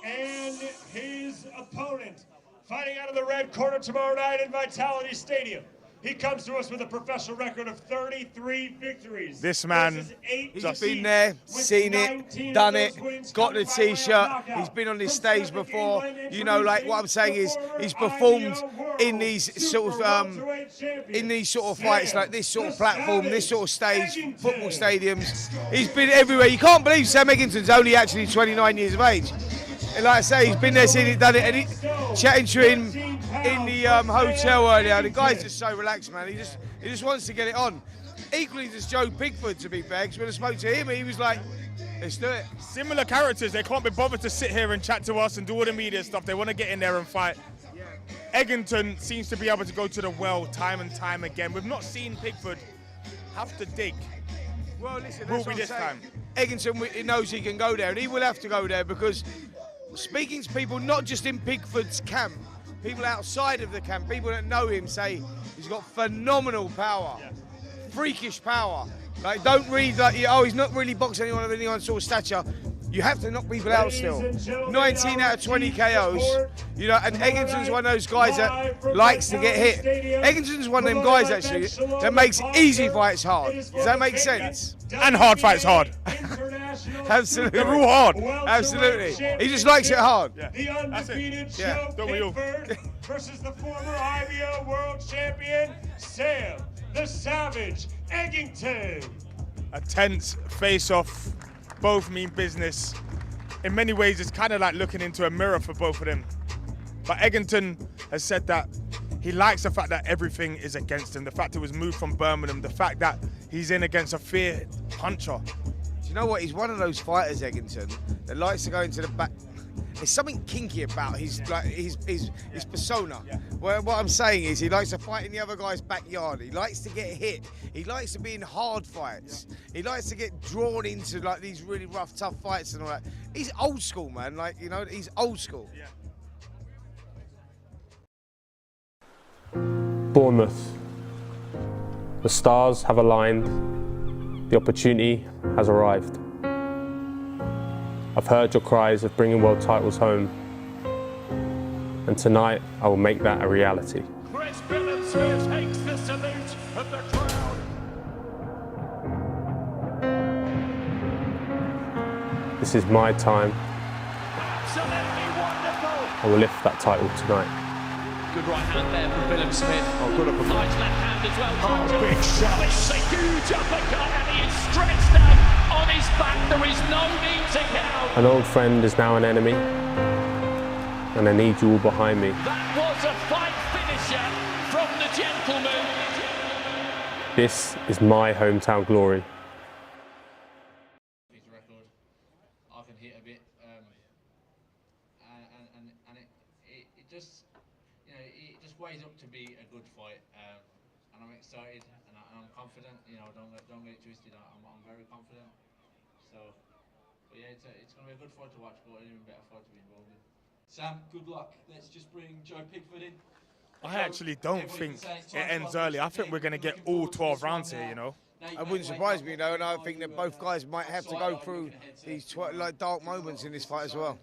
And his opponent, fighting out of the red corner tomorrow night in Vitality Stadium. He comes to us with a professional record of 33 victories. This man, he's been there, seen it, done it, got the T-shirt. He's been on this stage before. You know, like what I'm saying is, he's performed in these sort of fights, like this sort of platform, this sort of stage, football stadiums. He's been everywhere. You can't believe Sam Egginton's only actually 29 years of age. And like I say, he's been there, seen it, done it, and chatting to him in the hotel earlier. The guy's just so relaxed, man. He just wants to get it on. Equally does Joe Pickford, to be fair, because when I spoke to him, he was like, let's do it. Similar characters. They can't be bothered to sit here and chat to us and do all the media stuff. They want to get in there and fight. Egginton seems to be able to go to the well time and time again. We've not seen Pickford have to dig. Well, listen, will be this time. Egginton knows he can go there, and he will have to go there because speaking to people not just in Pickford's camp, people outside of the camp, people that know him say he's got phenomenal power, freakish power. Like, don't read like, oh, he's not really boxing anyone of any sort of stature. You have to knock people out still. 19 out of 20 KOs, you know, and Egginton's one of those guys that likes to get hit. Egginton's one of them guys, actually, that makes easy fights hard. Does that make sense? And hard fights hard. Absolutely. They're all hard. Absolutely. He just likes it hard. The undefeated Joe Pickford versus the former IBO World Champion, Sam the Savage Eggington. A tense face-off. Both mean business. In many ways, it's kind of like looking into a mirror for both of them. But Eggington has said that he likes the fact that everything is against him. The fact he was moved from Birmingham. The fact that he's in against a feared puncher. Do you know what? He's one of those fighters, Eggington, that likes to go into the back. There's something kinky about his persona. Well, what I'm saying is he likes to fight in the other guy's backyard. He likes to get hit. He likes to be in hard fights. He likes to get drawn into like these really rough, tough fights and all that. He's old school, man. Like, you know, he's old school. Bournemouth. The stars have aligned. The opportunity has arrived. I've heard your cries of bringing world titles home, and tonight I will make that a reality. Chris Billam-Smith takes the salute of the crowd. This is my time. Absolutely wonderful. I will lift that title tonight. Good right hand there from Billam-Smith. Oh, good uppercut. Nice left hand as well. Oh, big shot. It's a huge uppercut and he is stretched out on his back. There is no need to count. An old friend is now an enemy, and I need you all behind me. That was a fight finisher from the gentleman. This is my hometown glory. Record, I can hit a bit, and it just, you know, it just weighs up to be a good fight, and I'm excited and I'm confident. You know, don't get it twisted. I'm very confident. So, but yeah, it's going to be a good fight to watch, but an even better fight to be involved in. Sam, good luck. Let's just bring Joe Pickford in. I actually don't think it ends early. I think we're going to get all 12 rounds here, you know. It wouldn't surprise me, though, and I think that both guys might have to go through these like dark moments in this fight as well.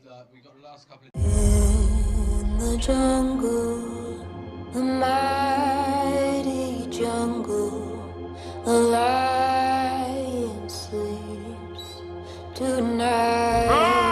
In the jungle, the mighty jungle, the lion sleeps tonight.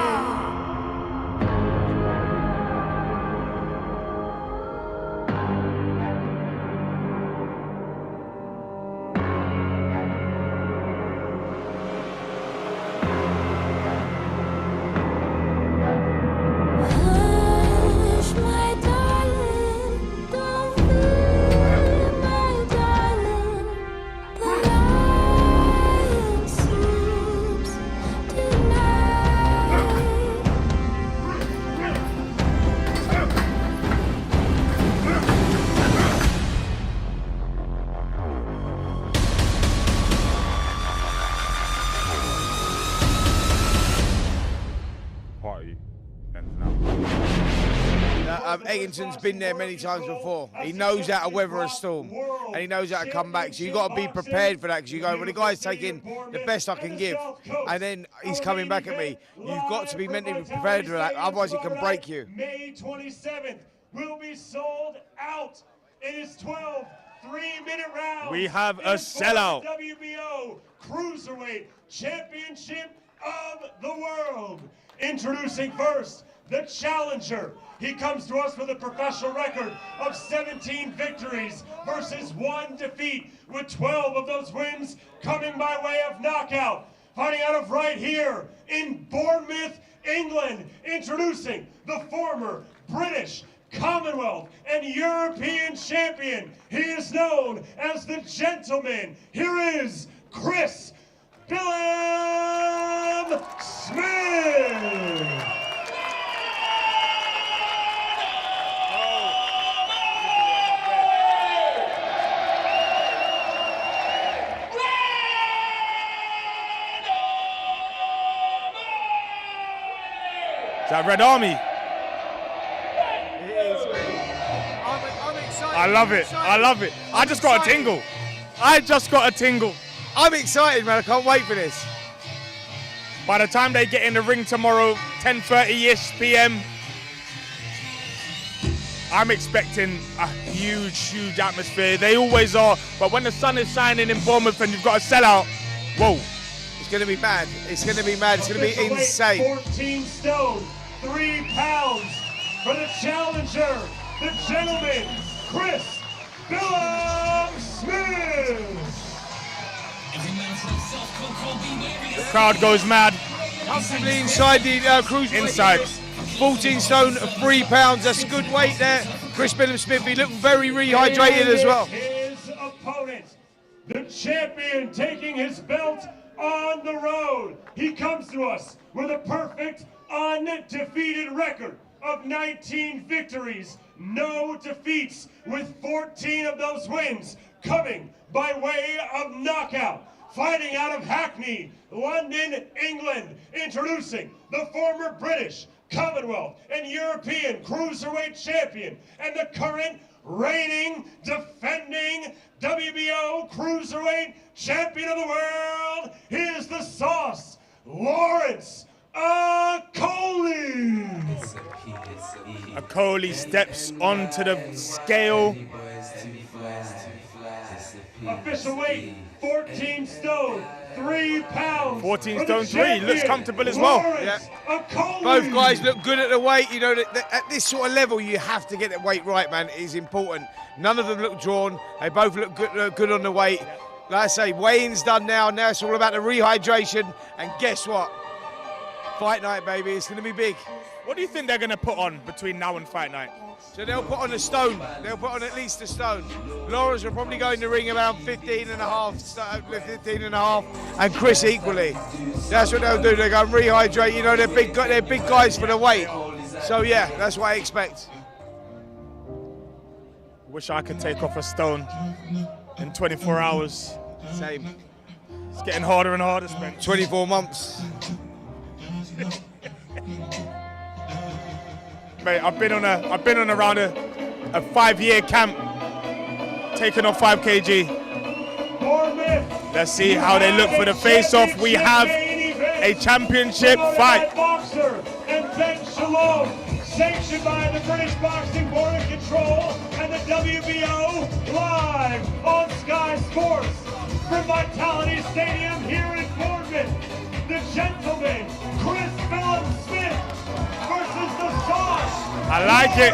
Eggington's been there many times before. He knows how to weather a storm, and he knows how to come back. So you've got to be prepared for that, because you go, well, the guy's taking the best I can give, and then he's coming back at me. You've got to be mentally prepared for that, otherwise it can break you. May 27th will be sold out. It is 12 3-minute rounds. We have a sellout. WBO Cruiserweight Championship of the World. Introducing first, the challenger. He comes to us with a professional record of 17 victories versus 1 defeat, with 12 of those wins coming by way of knockout. Fighting out of right here in Bournemouth, England, introducing the former British, Commonwealth, and European champion. He is known as the Gentleman. Here is Chris Billam-Smith. that Red Army? I'm excited. I love it. I love it. I just got a tingle. I just got a tingle. I'm excited, man. I can't wait for this. By the time they get in the ring tomorrow, 10:30-ish p.m., I'm expecting a huge, huge atmosphere. They always are. But when the sun is shining in Bournemouth and you've got a sellout, whoa. It's going to be mad. It's going to be mad. It's going to be insane. 14 stone, 3 pounds for the challenger, the gentleman, Chris Billam-Smith. The crowd goes mad. Comfortably inside the cruiserweight. Inside. 14 stone, 3 pounds. That's good weight there. Chris Billam-Smith, he looked very rehydrated as well. His opponent, the champion, taking his belt on the road. He comes to us with a perfect undefeated record of 19 victories, no defeats, with 14 of those wins coming by way of knockout. Fighting out of Hackney, London, England, introducing the former British, Commonwealth, and European Cruiserweight Champion, and the current reigning, defending WBO Cruiserweight Champion of the world. Here's the sauce, Lawrence Okolie. Okolie steps onto the scale. Official weight, 14 stone, 3 pounds. 14 stone 3, looks comfortable as well. Yeah. Both guys look good at the weight. You know, at this sort of level, you have to get the weight right, man. It is important. None of them look drawn. They both look good on the weight. Like I say, weigh-in's done now. Now it's all about the rehydration. And guess what? Fight night, baby. It's going to be big. What do you think they're going to put on between now and fight night? So they'll put on a stone. They'll put on at least a stone. Lawrence will probably go in the ring around 15 and a half, and Chris equally. That's what they'll do. They're going to rehydrate. You know, they're big guys for the weight. So yeah, that's what I expect. Wish I could take off a stone in 24 hours. Same. It's getting harder and harder, Spence. 24 months. Mate, I've been on around a 5-year camp, taking off 5 kg. Let's see how they look for the face-off. We have a championship fight. Boxer and Ben Shalom, sanctioned by the British Boxing Board of Control and the WBO, live on Sky Sports from Vitality Stadium here in Bournemouth. The gentleman, Chris Billam-Smith versus the sauce. I like it.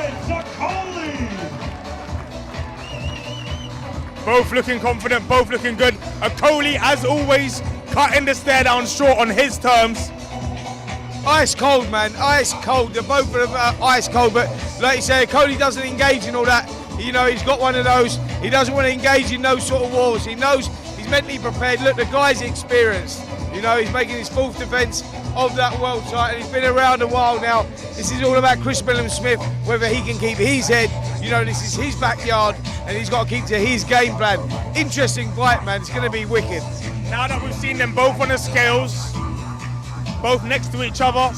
Both looking confident, both looking good. Okolie, as always, cutting the stare down short on his terms. Ice cold, man, ice cold. They're both of them ice cold, but like you say, Okolie doesn't engage in all that. You know, he's got one of those. He doesn't want to engage in those sort of wars. He knows he's mentally prepared. Look, the guy's experienced. You know, he's making his 4th defence of that world title. He's been around a while now. This is all about Chris Billam-Smith, whether he can keep his head. You know, this is his backyard, and he's got to keep to his game plan. Interesting fight, man. It's going to be wicked. Now that we've seen them both on the scales, both next to each other,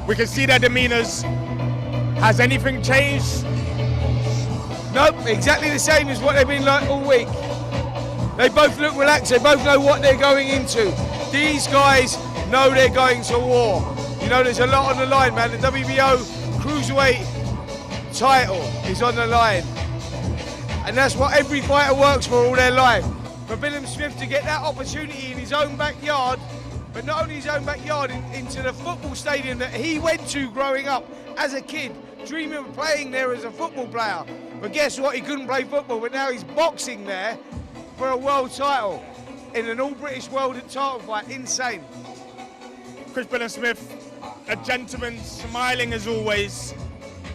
we can see their demeanours. Has anything changed? Nope, exactly the same as what they've been like all week. They both look relaxed. They both know what they're going into. These guys know they're going to war. You know, there's a lot on the line, man. The WBO Cruiserweight title is on the line. And that's what every fighter works for all their life. For Billam-Smith to get that opportunity in his own backyard, but not only his own backyard, into the football stadium that he went to growing up as a kid, dreaming of playing there as a football player. But guess what? He couldn't play football, but now he's boxing there for a world title in an all-British world title fight. Insane. Chris Billam-Smith, a gentleman, smiling as always.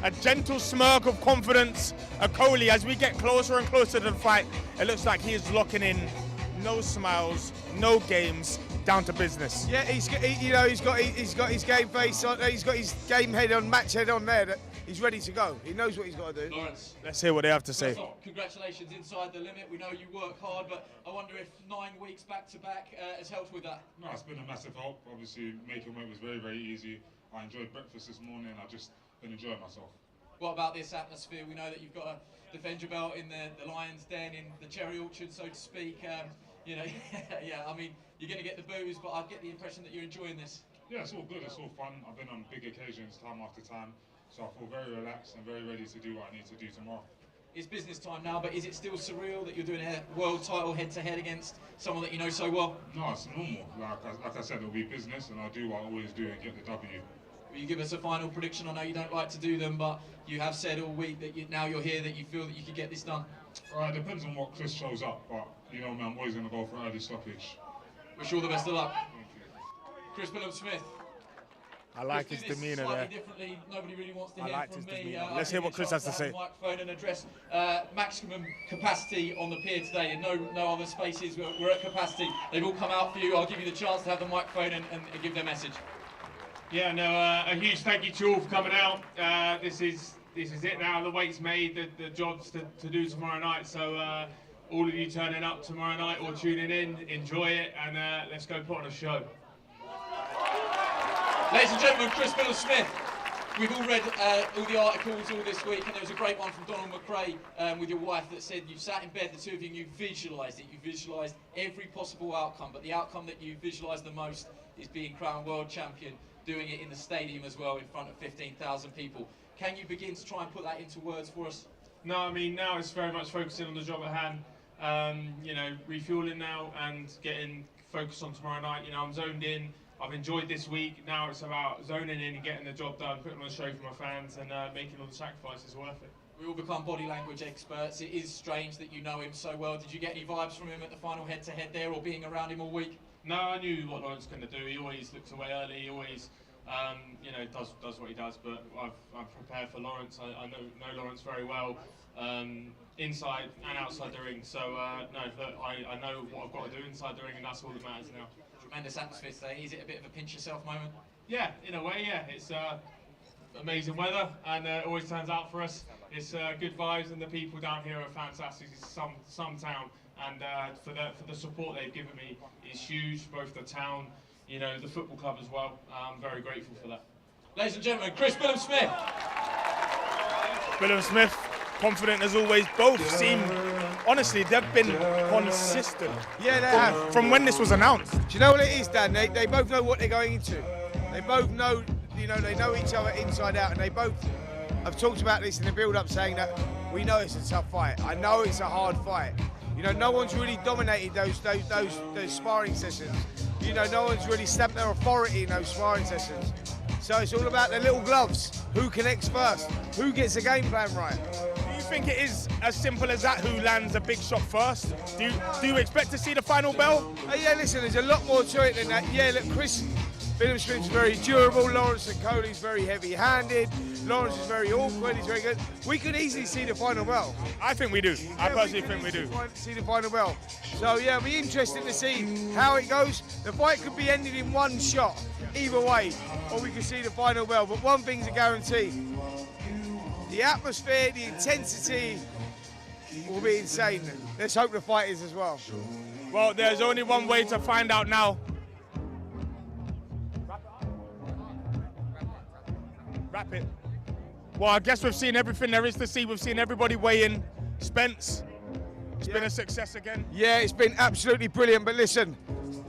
A gentle smirk of confidence. Okolie, as we get closer and closer to the fight, it looks like he is locking in. No smiles, no games, down to business. Yeah, he's got his game face on. He's got his game head on, match head on there. That he's ready to go. He knows what he's got to do. Lawrence, let's hear what they have to say. Congratulations, inside the limit. We know you work hard, but I wonder if 9 weeks back to back has helped with that. No, it's been a massive help. Obviously, making weight was very, very easy. I enjoyed breakfast this morning. I just been enjoying myself. What about this atmosphere? We know that you've got to defend your belt in the Lion's Den, in the cherry orchard, so to speak. You know, yeah, I mean, you're going to get the boos, but I get the impression that you're enjoying this. Yeah, it's all good. It's all fun. I've been on big occasions time after time, so I feel very relaxed and very ready to do what I need to do tomorrow. It's business time now, but is it still surreal that you're doing a world title head-to-head against someone that you know so well? No, it's normal. Like I said, it'll be business, and I'll do what I always do and get the W. Will you give us a final prediction? I know you don't like to do them, but you have said all week that now you're here, that you feel that you could get this done. It depends on what Chris shows up, but you know me, I'm always going to go for early stoppage. Wish you all the best of luck. Chris Billam-Smith. I like his demeanour there. Nobody really wants to I hear liked from his me. demeanour. Let's hear what Chris has to say. Microphone and address maximum capacity on the pier today, and no other spaces. We're at capacity. They've all come out for you. I'll give you the chance to have the microphone and give their message. Yeah, no, a huge thank you to all for coming out. This is it now. The weight's made. The job's to do tomorrow night. So all of you turning up tomorrow night or tuning in, enjoy it, and let's go put on a show. Ladies and gentlemen, Chris Billam-Smith. We've all read all the articles all this week, and there was a great one from Donald McRae with your wife that said you sat in bed, the two of you, and you visualised it. You visualised every possible outcome, but the outcome that you visualised the most is being crowned world champion, doing it in the stadium as well in front of 15,000 people. Can you begin to try and put that into words for us? No, I mean, now it's very much focusing on the job at hand. You know, refueling now and getting focused on tomorrow night. You know, I'm zoned in. I've enjoyed this week. Now it's about zoning in and getting the job done, putting on a show for my fans, and making all the sacrifices worth it. We all become body language experts. It is strange that you know him so well. Did you get any vibes from him at the final head-to-head there, or being around him all week? No, I knew what Lawrence was going to do. He always looks away early. He always, you know, does what he does. But I'm prepared for Lawrence. I know Lawrence very well, inside and outside the ring. So no, look, I know what I've got to do inside the ring, and that's all that matters now. Tremendous atmosphere today. Is it a bit of a pinch yourself moment? Yeah, in a way, yeah. It's amazing weather, and it always turns out for us. It's good vibes, and the people down here are fantastic. It's some town, and for the support they've given me is huge. Both the town, you know, the football club as well. I'm very grateful for that. Ladies and gentlemen, Chris Billam-Smith. Billam-Smith, confident as always. Both seem, honestly, they've been consistent. Yeah, they have. From when this was announced. Do you know what it is, Dan? They both know what they're going into. They both know, you know, they know each other inside out, and they both have talked about this in the build-up, saying that we know it's a tough fight. I know it's a hard fight. You know, no one's really dominated those sparring sessions. You know, no one's really stamped their authority in those sparring sessions. So it's all about the little gloves. Who connects first? Who gets the game plan right? Do you think it is as simple as that? Who lands a big shot first? Do you expect to see the final bell? Yeah, listen, there's a lot more to it than that. Yeah, look, Chris Billam-Smith's very durable. Lawrence Okolie's very heavy-handed. Lawrence is very awkward. He's very good. We could easily see the final bell. I think we do. I personally think we do. See the final bell. So yeah, it'll be interesting to see how it goes. The fight could be ended in one shot, either way, or we could see the final bell. But one thing's a guarantee: the atmosphere, the intensity will be insane. Let's hope the fight is as well. Well, there's only one way to find out now. Wrap it. Well, I guess we've seen everything there is to see. We've seen everybody weigh in. Spence, it's been a success again. Yeah, it's been absolutely brilliant. But listen,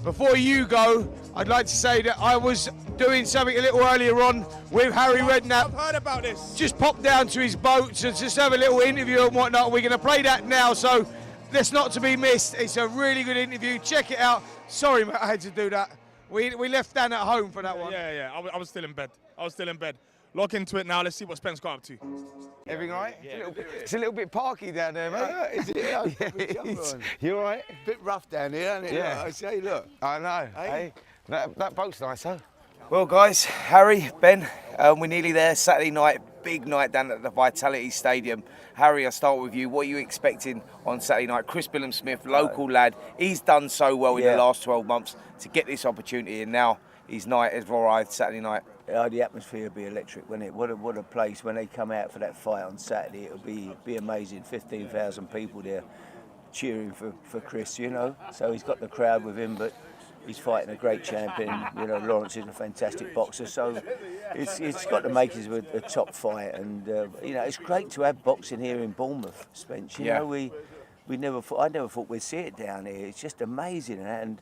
before you go, I'd like to say that I was doing something a little earlier on with Harry Redknapp. I've heard about this. Just popped down to his boat to just have a little interview and whatnot. We're going to play that now, so that's not to be missed. It's a really good interview. Check it out. Sorry, mate, I had to do that. We left Dan at home for that one. Yeah. I was still in bed. Lock into it now. Let's see what Spence got up to. Everything all right? Yeah, it's a little bit parky down there, mate. Is it? Yeah, you all right? Bit rough down here, isn't it? Yeah. Look, I say, look. I know. Hey, that boat's nice, huh? Well, guys, Harry, Ben, we're nearly there. Saturday night, big night down at the Vitality Stadium. Harry, I'll start with you. What are you expecting on Saturday night? Chris Billam-Smith, local lad. He's done so well in the last 12 months to get this opportunity, and now his night has arrived Saturday night. Yeah, the atmosphere will be electric, won't it? What a place. When they come out for that fight on Saturday, it'll be amazing. 15,000 people there cheering for Chris, you know. So he's got the crowd with him, but he's fighting a great champion. You know, Lawrence is a fantastic boxer, so it's got the makings of a top fight. And you know, it's great to have boxing here in Bournemouth, Spence. You know, I never thought we'd see it down here. It's just amazing, and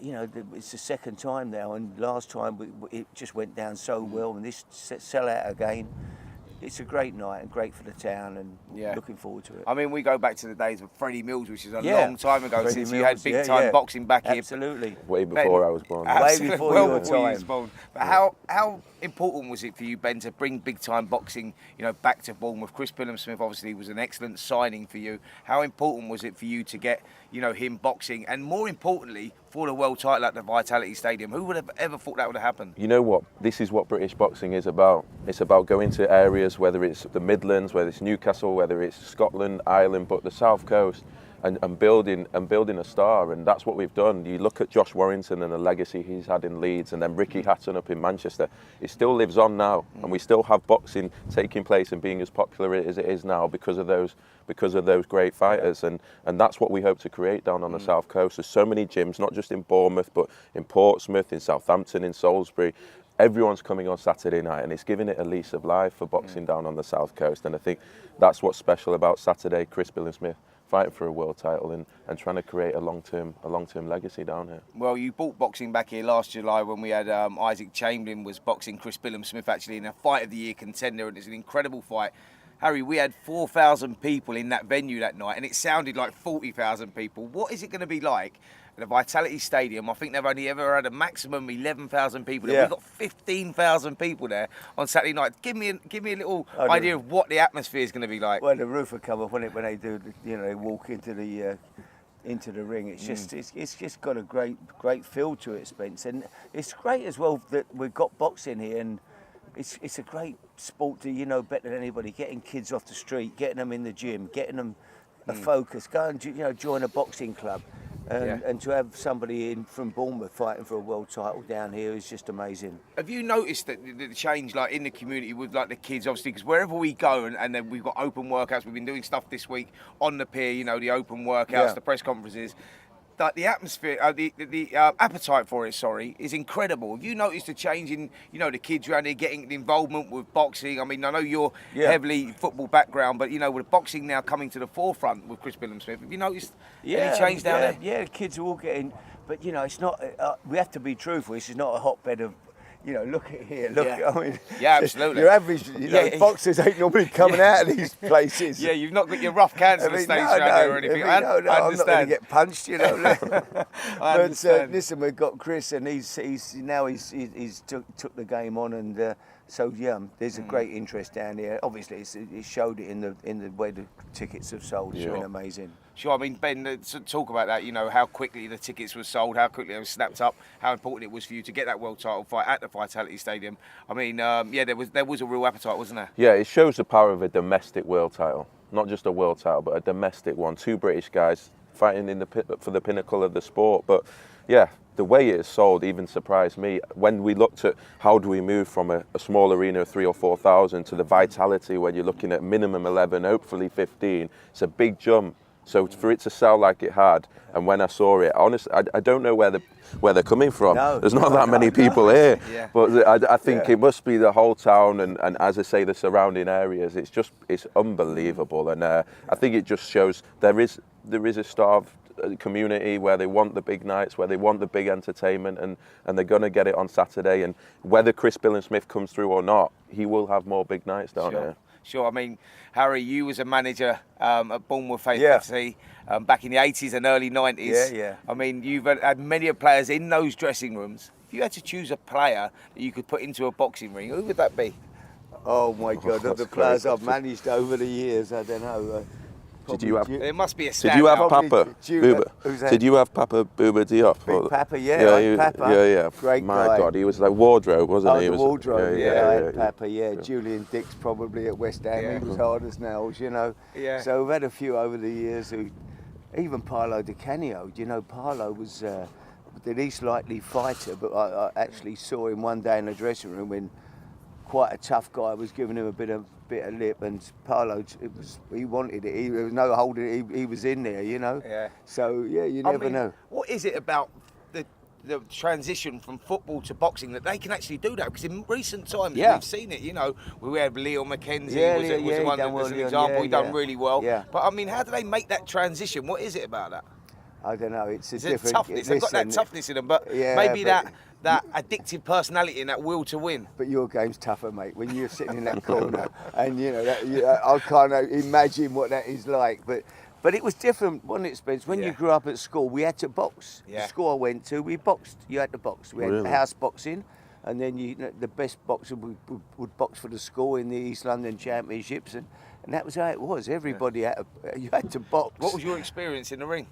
you know, it's the second time now, and last time it just went down so well, and this sell out again. It's a great night and great for the town, and looking forward to it. I mean, we go back to the days of Freddie Mills, which is a long time ago Freddie since Mills, you had big time boxing back here. Absolutely. Way before I was born. Way before your time. Born. But how important was it for you, Ben, to bring big time boxing, you know, back to Bournemouth? Chris Billam-Smith obviously was an excellent signing for you. How important was it for you to get, you know, him boxing, and more importantly, for the world title at the Vitality Stadium? Who would have ever thought that would have happened? You know what? This is what British boxing is about. It's about going to areas, whether it's the Midlands, whether it's Newcastle, whether it's Scotland, Ireland, but the South Coast, and building a star, and that's what we've done. You look at Josh Warrington and the legacy he's had in Leeds, and then Ricky Hatton up in Manchester. It still lives on now, and we still have boxing taking place and being as popular as it is now because of those great fighters, and that's what we hope to create down on the South Coast. There's so many gyms, not just in Bournemouth, but in Portsmouth, in Southampton, in Salisbury. Everyone's coming on Saturday night, and it's giving it a lease of life for boxing down on the South Coast, and I think that's what's special about Saturday. Chris Billam-Smith fighting for a world title and trying to create a long-term legacy down here. Well, you brought boxing back here last July when we had Isaac Chamberlain was boxing Chris Billam-Smith actually in a Fight of the Year contender, and it's an incredible fight. Harry, we had 4,000 people in that venue that night, and it sounded like 40,000 people. What is it going to be like at the Vitality Stadium? I think they've only ever had a maximum 11,000 people there. We've got 15,000 people there on Saturday night. Give me a little idea of what the atmosphere is going to be like. Well, the roof will come up when they do, you know, they walk into the ring. It's just it's just got a great feel to it, Spence, and it's great as well that we've got boxing here, and it's a great sport to, you know, better than anybody, getting kids off the street, getting them in the gym, getting them a focus, go and, you know, join a boxing club, and to have somebody in from Bournemouth fighting for a world title down here is just amazing. Have you noticed that the change, like in the community with like the kids, obviously, because wherever we go, and then we've got open workouts, we've been doing stuff this week on the pier, you know, the open workouts, the press conferences. That the atmosphere, the appetite for it, is incredible. Have you noticed a change in, you know, the kids around here getting the involvement with boxing? I mean, I know you're heavily football background, but you know, with boxing now coming to the forefront with Chris Billam-Smith, have you noticed any change down there? Yeah, the kids are all getting, but you know, it's not. We have to be truthful. This is not a hotbed of. You know, look at here. Look, I mean, absolutely. Your average, you know, boxers ain't normally coming out of these places. Yeah, you've not got your rough cancer stage around here or anything. I I'm not going to get punched, you know. But listen, we've got Chris, and he's took the game on, and so there's a great interest down here. Obviously, it showed it in the way the tickets have sold. It's been amazing. Sure, I mean, Ben, talk about that, you know, how quickly the tickets were sold, how quickly they were snapped up, how important it was for you to get that world title fight at the Vitality Stadium. I mean, there was a real appetite, wasn't there? Yeah, it shows the power of a domestic world title. Not just a world title, but a domestic one. Two British guys fighting for the pinnacle of the sport. But yeah, the way it is sold even surprised me. When we looked at how do we move from a small arena of 3,000 or 4,000 to the Vitality, where you're looking at minimum 11, hopefully 15, it's a big jump. So for it to sell like it had, and when I saw it, honestly, I don't know where they're coming from. There's not that many people here, but I think it must be the whole town, and as I say, the surrounding areas. It's unbelievable, and I think it just shows there is a starved community where they want the big nights, where they want the big entertainment, and they're going to get it on Saturday. And whether Chris Billam-Smith comes through or not, he will have more big nights down here. Sure, I mean, Harry, you was a manager at Bournemouth FC back in the 80s and early 90s. I mean, you've had many players in those dressing rooms. If you had to choose a player that you could put into a boxing ring, who would that be? Oh my God, of the players I've managed over the years, I don't know. Did you have? It must be a standout. Did you have Papa Bouba? Did you have Papa Bouba Diop? Big Papa, Papa. Yeah. Great My guy. God, he was like wardrobe, wasn't he? The wardrobe. I had Papa. Julian Dix probably at West Ham. He was hard as nails, you know. So we've had a few over the years who, even Paolo Di Canio. You know, Paolo was the least likely fighter, but I actually saw him one day in the dressing room when quite a tough guy was giving him a bit of lip, and Paolo, he wanted it. There was no holding it. He was in there, you know. So you never know. What is it about the transition from football to boxing, that they can actually do that, because in recent times we've seen it. You know, we had Leo McKenzie was the one that was an example. He done really well. Yeah. But I mean, how do they make that transition? What is it about that? I don't know. It's a Is different it toughness? They've got that toughness in them, but maybe that addictive personality and that will to win. But your game's tougher, mate. When you're sitting in that corner, and you know, I can't imagine what that is like. But it was different, wasn't it, Spence? When you grew up at school, we had to box. The school I went to, we boxed. You had to box. We had house boxing, and then the best boxer would box for the school in the East London Championships, and that was how it was. Everybody you had to box. What was your experience in the ring?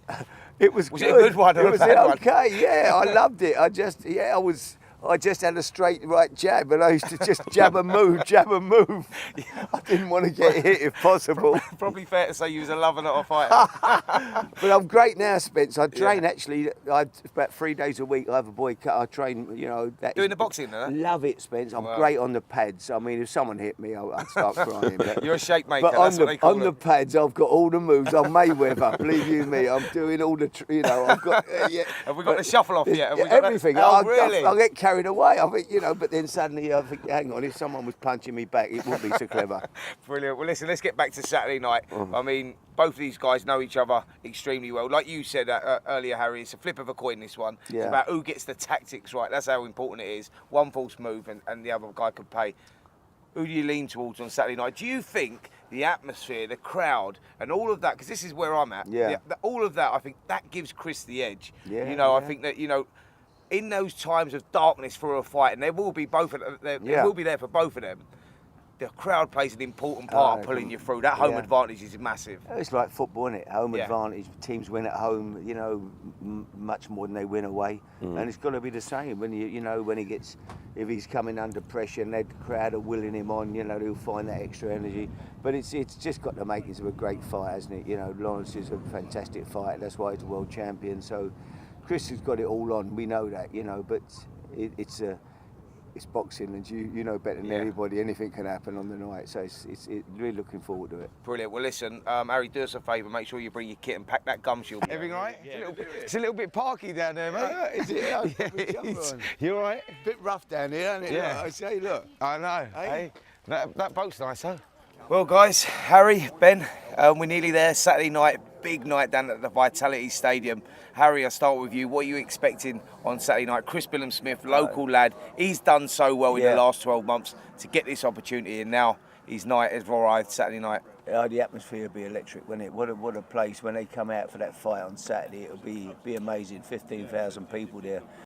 It was it a good one? It was okay. Yeah, I loved it. I just had a straight right jab, and I used to just jab and move. I didn't want to get hit if possible. Probably fair to say you was a lover, not a fighter. But I'm great now, Spence. I train actually. About 3 days a week. I have a boy cut. I train. You know, doing the boxing, huh? Love it, Spence. I'm great on the pads. I mean, if someone hit me, I'd start crying. But, you're a shape maker. But that's what they call on the pads, I've got all the moves. I'm Mayweather. Believe you me, I'm doing all the. I've got. Have we got the shuffle off yet? Have we got everything. That? Oh, really? I get carried away. I think, but then suddenly I think, hang on, if someone was punching me back, it wouldn't be so clever. Brilliant. Well, listen, let's get back to Saturday night. I mean, both of these guys know each other extremely well. Like you said earlier, Harry, it's a flip of a coin, this one. Yeah. It's about who gets the tactics right. That's how important it is. One false move and the other guy could pay. Who do you lean towards on Saturday night? Do you think the atmosphere, the crowd, and all of that, because this is where I'm at, all of that, I think that gives Chris the edge. I think that, in those times of darkness for a fight, and there will be will be there for both of them, the crowd plays an important part of pulling you through. That home advantage is massive. It's like football, isn't it? Home advantage. Teams win at home, much more than they win away. And it's got to be the same when if he's coming under pressure and the crowd are willing him on, he'll find that extra energy. But it's just got the makings of a great fight, hasn't it? Lawrence is a fantastic fight. That's why he's a world champion. So Chris has got it all on. We know that, but it's boxing, and you know better than anybody. Anything can happen on the night, so it's really looking forward to it. Brilliant. Well, listen, Harry, do us a favour. Make sure you bring your kit and pack that gum shield. Everything all right? Yeah. It's a little bit parky down there, mate. Is it? You all right? Bit rough down here, isn't it? Yeah. Look, I say, look. I know. Hey, that boat's nice, huh? Well, guys, Harry, Ben, we're nearly there. Saturday night, big night down at the Vitality Stadium. Harry, I'll start with you. What are you expecting on Saturday night? Chris Billam-Smith, local lad. He's done so well in the last 12 months to get this opportunity, and now his night has arrived Saturday night. The atmosphere will be electric, won't it? What a place. When they come out for that fight on Saturday, it'll be amazing. 15,000 people there.